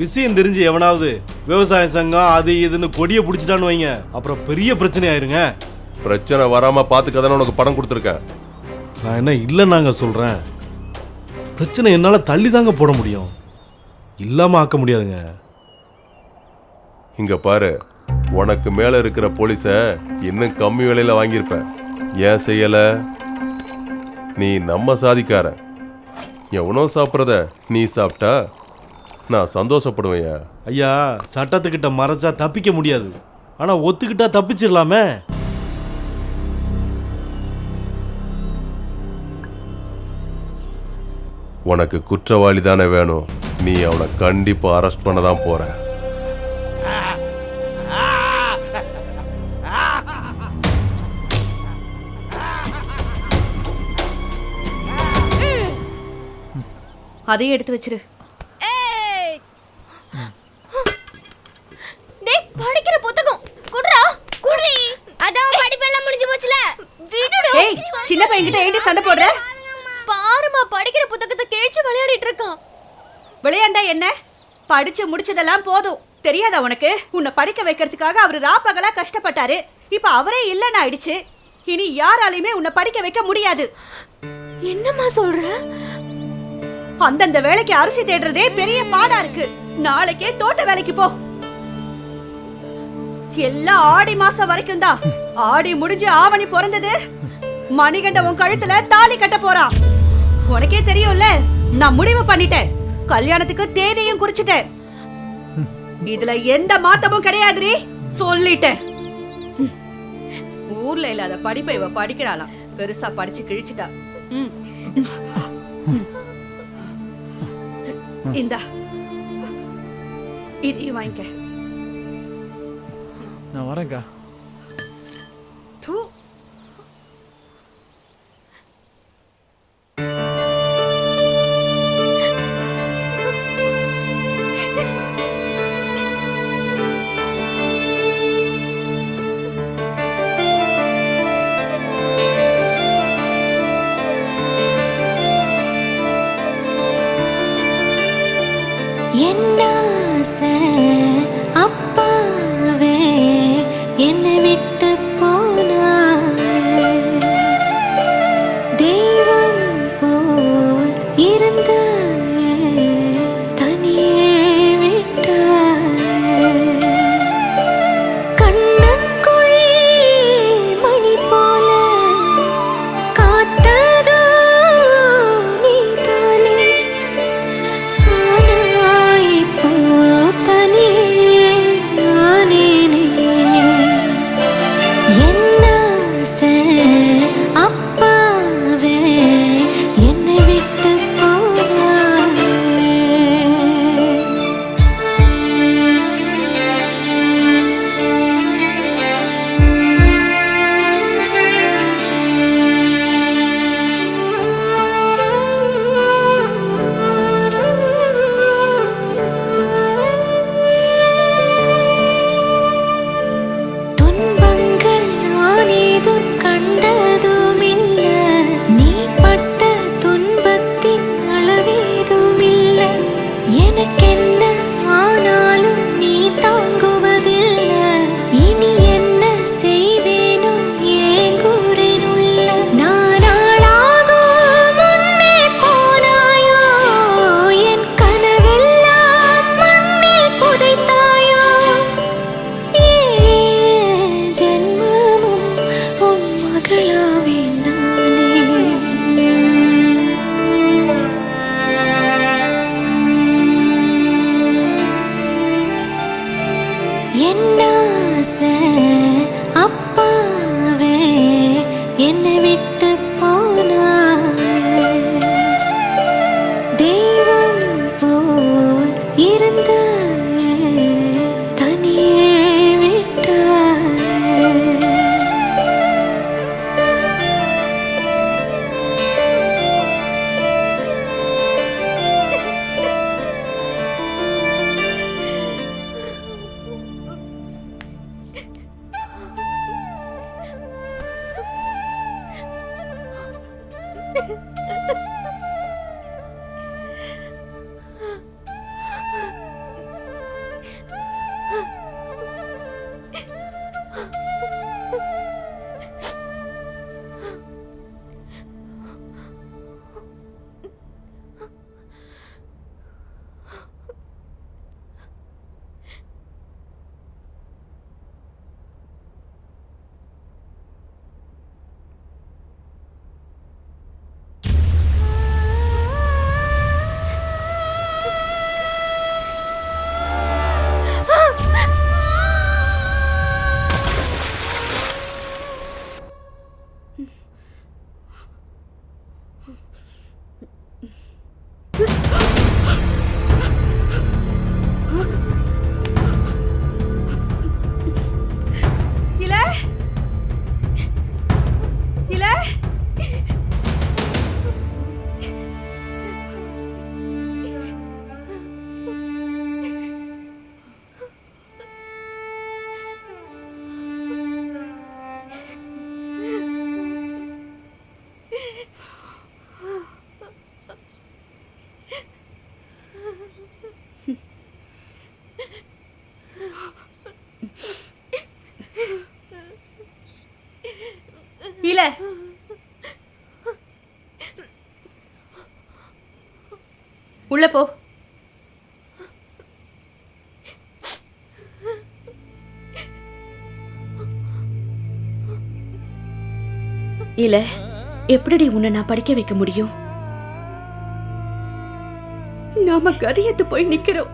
விஷயம் தெரிஞ்சு எவனாவது விவசாய சங்கம் அது இதுன்னு கொடியை பிடிச்சிட்டான்னு வைங்க, அப்புறம் பெரிய பிரச்சனை ஆயிருங்க. பிரச்சனை வராமல் பார்த்துக்க தானே உனக்கு பணம் கொடுத்துருக்கேன். நான் என்ன இல்லைன்னாங்க சொல்கிறேன். பிரச்சனை என்னால் தள்ளி தாங்க போட முடியும், இல்லாமல் ஆக்க முடியாதுங்க. இங்கே பாரு, உனக்கு மேலே இருக்கிற போலீஸை இன்னும் கம்மி விலையில் வாங்கியிருப்பேன். ஏன் செய்யலை? நீ நம்ம சாதிக்கார. எவனோ சாப்பிட்றத நீ சாப்பிட்டா நான் சந்தோஷப்படுவேன். ஐயா, சட்டத்துக்கிட்ட மறைச்சா தப்பிக்க முடியாது, ஆனால் ஒத்துக்கிட்டா தப்பிச்சிடலாமே. உனக்கு குற்றவாளி தானே வேணும். நீ அவனை கண்டிப்பாக அரெஸ்ட் பண்ண தான் போற. அதையும் எடுத்து வச்சிரு. டேய், படிக்கிற புத்தகம் குடுறா. குடுறி. அதான் படிப்பெல்லாம் முடிஞ்சு போச்சுல. விடுடா. ஏய், சின்ன பையன்கிட்ட ஏண்டி சண்டை போடுற? பாருமா, படிக்கிற புத்தகத்தை கிழிச்சு விளையாடிட்டு இருக்கான். விளையாண்டா என்ன? படிச்சு முடிச்சதெல்லாம் போதும். தெரியாதா உனக்கு? உன்னை படிக்க வைக்கிறதுக்காக அவரு ராப்பகலா கஷ்டப்பட்டாரு. இப்ப அவரே இல்லைன்னு ஆயிடுச்சு. இனி யாராலையுமே உன்னை படிக்க வைக்க முடியாது. என்னம்மா சொல்ற? அந்தந்த வேலைக்கு அரிசி தேடுறதே பெரிய பாடா இருக்கு. நாளைக்கே தோட்ட வேலைக்கு போ. எல்லாம் ஆடி மாசம் வரைக்கும் தான். ஆடி முடிஞ்சு ஆவணி பிறந்தது, மணிகண்ட உன் கழுத்துல தாலி கட்ட போறான். உனக்கே தெரியும்ல, நான் முடிவு பண்ணிட்டேன். கல்யாணத்துக்கு தேதியும் குறிச்சிட்டேன். இதுல எந்த மாத்தமும் கிடையாதுரி, சொல்லிட்டேன். ஊர்ல இல்லாத படிப்பை இவ படிக்கிறாளாம். பெருசா படிச்சு கிழிச்சிட்டா. இந்தா, இதையும் வாங்கிக்க. நான் வரேன்க்கா. தூ. என் இருந்து தனியே விட்ட கண்ணுக்குள் மணி போல காத்ததோ நீதானே ஆனா இப்போ தனியே ஆனேனே என்ன அப்பாவே என்னை விட்டு போனாயே துன்பங்கள் நான் ஏதும் கண்டதுமில்ல நீ பட்ட துன்பத்தின் அளவேதுமில்ல எனக்கென்ன ஆனாலும் நீ தாங்குவதில்ல இனி என்ன செய்வேனோ ஏங்குறேனுள்ள நானாளாகும் முன்னே போனாயோ என் கனவெல்லாம் மண்ணில் புதைத்தாயோ ஜென்மமும் உன் மகளாவே என்ன அப்பாவே என்னை விட்டு போனாயே தெய்வம் போல் இருந்த தனியே விட்டாயே இல இல இல உள்ள போ இல்ல எப்படி உன்னை நான் படிக்க வைக்க முடியும் நாம கதையத்து போய் நிக்கிறோம்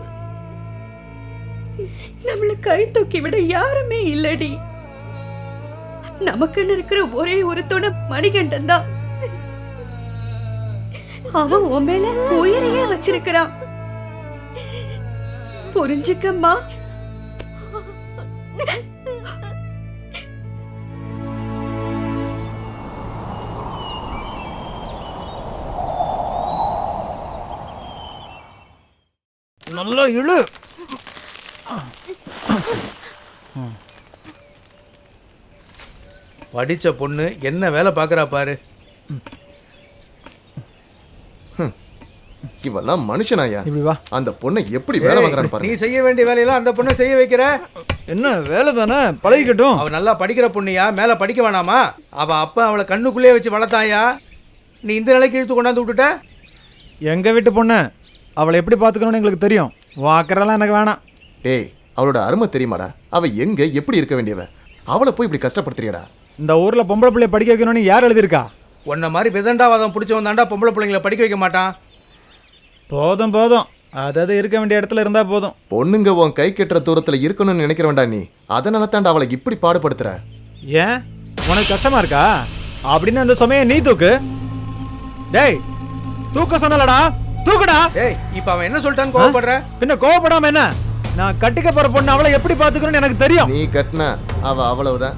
நம்மள கை தூக்கி விட யாருமே இல்லடி நமக்குன்னு இருக்கிற ஒரே ஒரு துணை மணிகண்டன் தான் அவன் உன் மேல உயிரையே வச்சிருக்கிறான் புரிஞ்சுக்கம்மா நல்லா இழு படிச்ச பொண்ணு என்ன வேலை பார்க்கறா பாரு. இவெல்லாம் மனுஷனாயா? இப்படி வா. அந்த பொண்ணை எப்படி வேலை வாங்குறான்னு பாரு. நீ செய்ய வேண்டிய வேலையெல்லாம் அந்த பொண்ணை செய்ய வைக்கிற. என்ன வேலை தானே, பழகிக்கட்டும். அவ நல்லா படிக்கிற பொண்ணுயா, மேல படிக்க வேணாமா? அவ அப்பா அவளை கண்ணுக்குள்ளே வச்சு வளர்த்தாயா, நீ இந்த நிலைக்கு இழுத்து கொண்டாந்து விட்டுட்ட. எங்கள் வீட்டு பொண்ணு அவளை எப்படி பார்த்துக்கணும்னு எங்களுக்கு தெரியும். வாக்கறெல்லாம் எனக்கு வேணாம். டேய், அவளோட அருமை தெரியுமாடா? அவ எங்க எப்படி இருக்க வேண்டியவ, அவளை போய் இப்படி கஷ்டப்படுத்துறியடா? இந்த ஊரில் பொம்பளை பிள்ளைய படிக்க வைக்கணும்னு யார் எழுதியிருக்கா? உன்ன மாதிரி விதண்டாவாதம் பிடிச்சவன் தாண்டா பொம்பளை பிள்ளைங்களை படிக்க வைக்க மாட்டான். போதும் போதும், அதாவது இருக்க வேண்டிய இடத்துல இருந்தால் போதும். பொண்ணுங்க உன் கை கெட்டுற தூரத்தில் இருக்கணும்னு நினைக்கிற வேண்டாம் நீ. அதனால தாண்டா அவளை இப்படி பாடுபடுத்துற. ஏன் உனக்கு கஷ்டமா இருக்கா? அப்படின்னு அந்த சுமையை நீ தூக்கு. டேய், தூக்க சொன்னலடா, தூக்குடா. டேய், இப்போ அவன் என்ன சொல்லிட்டான்னு கோவப்படுற? பின்ன கோவப்படாம என்ன? நான் கட்டிக்க போற பொண்ணு அவளை எப்படி பாத்துக்கணும்னு எனக்கு தெரியும். நீ கட்டின அவ அவ்வளவுதான்.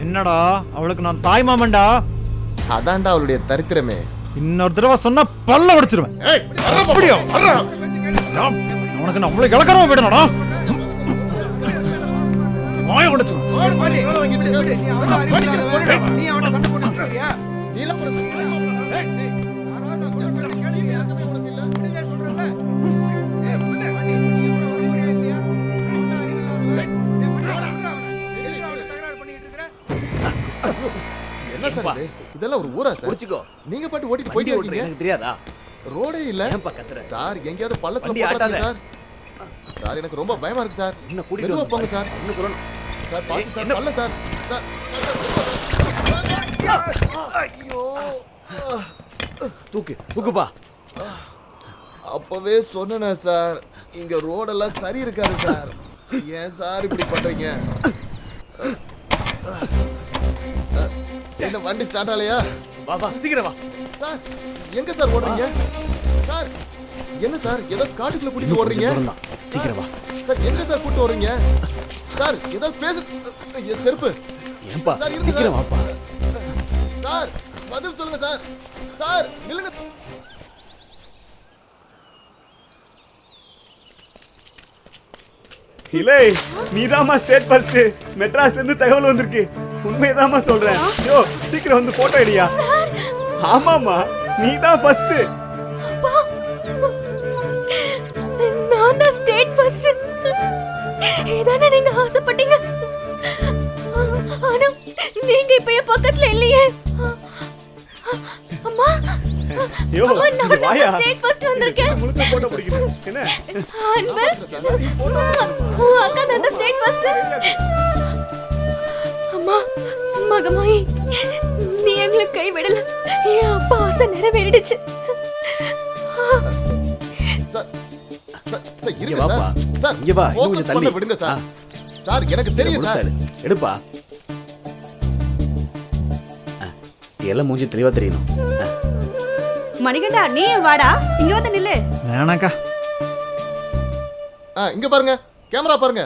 என்னடா, அவளுக்கு நான் தாய் மாமன்டா. அதான்டா அவளுடைய தரித்திரமே. இன்னொரு தடவை சொன்னா பல்ல உடைச்சிருவேன். அப்படியோ உனக்கு நான் அவ்வளவு இலக்கரமா விடணும்டா. வாய உடைச்சிருவேன். என்ன சார் இது? இதெல்லாம் ஒரு ஊரா சார்? புடிச்சுக்கோ. நீங்க பாட்டு ஓட்டிட்டு போயிட்டே இருக்கீங்க. எனக்கு தெரியாதா? ரோடே இல்ல. சார் எங்கயாவது பள்ளத்துல போடாதீங்க சார். சார் எனக்கு ரொம்ப பயமா இருக்கு சார். மெதுவா போங்க சார். என்ன சொல்லணும் சார்? பாத்து சார், பள்ள சார். சார் ஐயோ, தூக்குப்பா. அப்பவே சொன்னேனே சார், இங்க ரோடெல்லாம் சரி இருக்காது சார். ஏன் சார் இப்படி பண்றீங்க? என்ன வண்டி ஸ்டார்ட் ஆலையா? வா சீக்கிரம் வா. சார் எங்க சார் ஓடுறீங்க? சார் என்ன சார், ஏதோ காட்டுக்குள்ள கூட்டிட்டு ஓடுறீங்க? சீக்கிரம் வா. சார் எங்க சார் கூட்டிட்டு ஓடுறீங்க? சார் ஏதோ பேசு. செருப்பு ஏன்பா, சார் இருங்க சீக்கிரம் வாப்பா. சார் பதில் சொல்லுங்க சார். சார் நில்லுங்க. இல்லை, நீதாம்மா ஸ்டேட் ஃபர்ஸ்ட். மெட்ராஸ்ல இருந்து தகவல் வந்திருக்கு. உண்மையதாம்மா சொல்றேன். யோ சீக்கிரம் வந்து போட்டோ எடுயா. ஆமாம்மா, நீதான் ஃபர்ஸ்ட். நான் தான் ஸ்டேட் ஃபர்ஸ்ட். இதானே நீங்க ஆசைப்பட்டீங்க. ஆனா நீங்க இப்ப என் பக்கத்துல இல்லையே. அம்மா, யோ நான் வாயா. ஸ்டேட் ஃபர்ஸ்ட் வந்திருக்கேன். முழுக்க போட்டோ பிடிக்கணும். என்ன அன்பு, அக்கா தான் ஸ்டேட் ஃபர்ஸ்ட். அம்மா, மகமாயி, நீ எங்களுக்கு கை விடல. என் அப்பா ஆசை நிறைவேறிடுச்சு. சார் இருங்க சார். சார் இங்க வா, ஃபோக்கஸ் பண்ண விடுங்க சார். சார் எனக்கு தெரியும் சார். எடுப்பா. எல்லாம் மூஞ்சி தெளிவா தெரியணும். மணிகண்டா, நீ வாடா, இங்க வந்து நில்லு. வேணாக்கா. இங்க பாருங்க, கேமரா பாருங்க.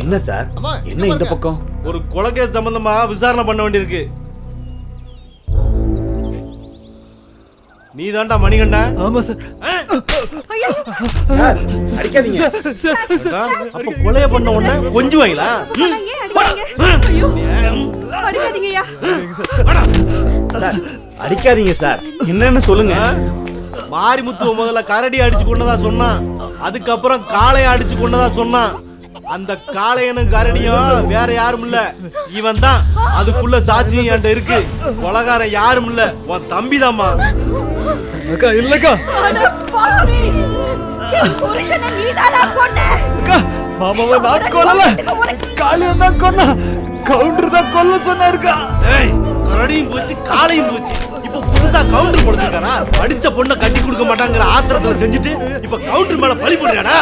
என்ன சார், என்ன இந்த பக்கம்? ஒரு கொலைகேஸ் சம்பந்தமா விசாரணை பண்ண வேண்டியிருக்கு. நீ தான்டா மணிகண்டா? ஆமா சார். அடிக்காதீங்க. அப்ப கொலைய பண்ண உடனே கொஞ்சம் வைங்களா? சார் அடிக்காதீங்க சார். என்னன்னு சொல்லுங்க. மாரிமுத்துவ முதல்ல கரடி அடிச்சு கொண்டதா சொன்னான். அதுக்கப்புறம் காளைய அடிச்சு கொண்டதா சொன்னான். அந்த காளையனும் கரடியும் வேற யாரும் இல்ல, இவன் தான். அதுக்குள்ள சாட்சியம் என்கிட்ட இருக்கு. கொலகாரன் யாரும் இல்ல, உன் தம்பி தாம்மா. அக்கா இல்லக்கா. மாமாவை நான் கொல்லல, காளியம் தான் கொன்னா. கவுண்டர் தான் கொல்ல சொன்னாருக்கா. கரடியும் போச்சு, காளையும் போச்சு. இப்ப புதுசா கவுண்டர் போடுறாரா? அடிச்ச பொண்ணை கட்டி கொடுக்க மாட்டாங்கிற ஆத்திரத்துல செஞ்சுட்டு இப்ப கவுண்டர் மேல பழி போடுறாடா.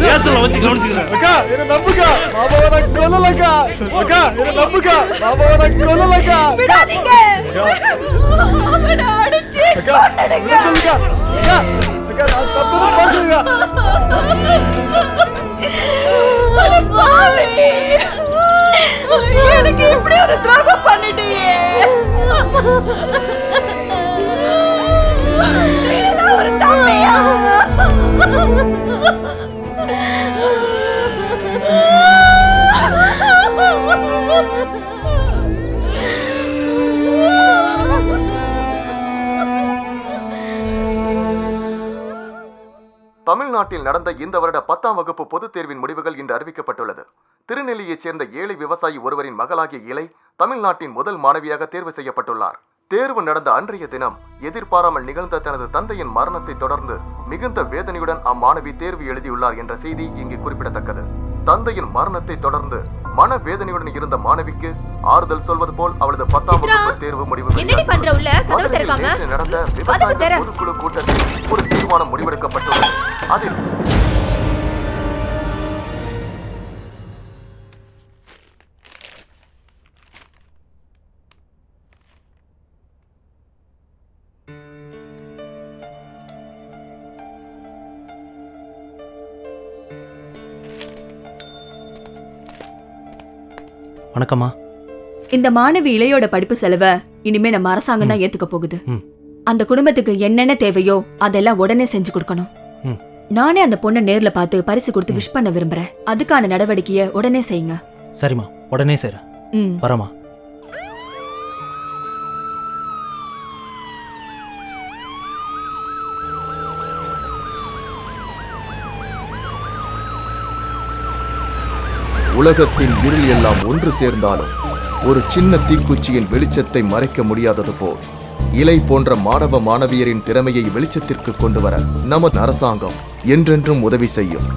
பேசல வச்சு கவனிச்சுக்கிறேன். அக்கா என்ன நம்புக்கா, மாமாவை நான் கொல்லலக்கா. அக்கா என்ன நம்புக்கா, மாமாவை நான் கொல்லலக்கா. விடாதீங்க. அவனை அடிச்சு கொன்னுடுங்க. அக்கா அக்கா நான் தப்புதான் பண்ணுங்க. அட பாவி, எனக்கு இப்படி ஒரு துரோகம் பண்ணிட்டியே. ஒரு தம்பியா? தமிழ்நாட்டில் நடந்த இந்த வருட 10ஆம் வகுப்பு பொதுத் தேர்வின் முடிவுகள் இன்று அறிவிக்கப்பட்டுள்ளது. திருநெல்லியைச் சேர்ந்த ஏழை விவசாயி ஒருவரின் மகளாகிய இலை தமிழ்நாட்டின் முதல் மாணவியாக தேர்வு செய்யப்பட்டுள்ளார். தேர்வு நடந்த அன்றைய தினம் எதிர்பாராமல் நிகழ்ந்த தனது தந்தையின் மரணத்தை தொடர்ந்து மிகுந்த வேதனையுடன் அம்மாணவி தேர்வு எழுதியுள்ளார் என்ற செய்தி இங்கு குறிப்பிடத்தக்கது. தந்தையின் மரணத்தை தொடர்ந்து மனவேதனையுடன் இருந்த மாணவிக்கு ஆறுதல் சொல்வது போல் அவளது 10ஆம் வகுப்பு தேர்வு முடிவு நடந்த விவசாய பொதுக்குழு கூட்டத்தில் ஒரு தீர்மானம் முடிவெடுக்கப்பட்டுள்ளது. அதில் வணக்கம்மா. இந்த மாணவி இளையோட படிப்பு செலவை இனிமே நம்ம அரசாங்கம் தான் ஏத்துக்க போகுது. அந்த குடும்பத்துக்கு என்னென்ன தேவையோ அதெல்லாம் உடனே செஞ்சு கொடுக்கணும். நானே அந்த பொண்ணை நேர்ல பார்த்து பரிசு கொடுத்து விஷ் பண்ண விரும்புறேன். அதுக்கான நடவடிக்கையை உடனே செய்யுங்க. சரிம்மா, உடனே செய்றேன். வரமா. உலகத்தின் இருள் எல்லாம் ஒன்று சேர்ந்தாலும் ஒரு சின்ன தீக்குச்சியின் வெளிச்சத்தை மறைக்க முடியாதது போல் இலை போன்ற மாணவ மாணவியரின் திறமையை வெளிச்சத்திற்கு கொண்டு வர நமது அரசாங்கம் என்றென்றும் உதவி செய்யும்.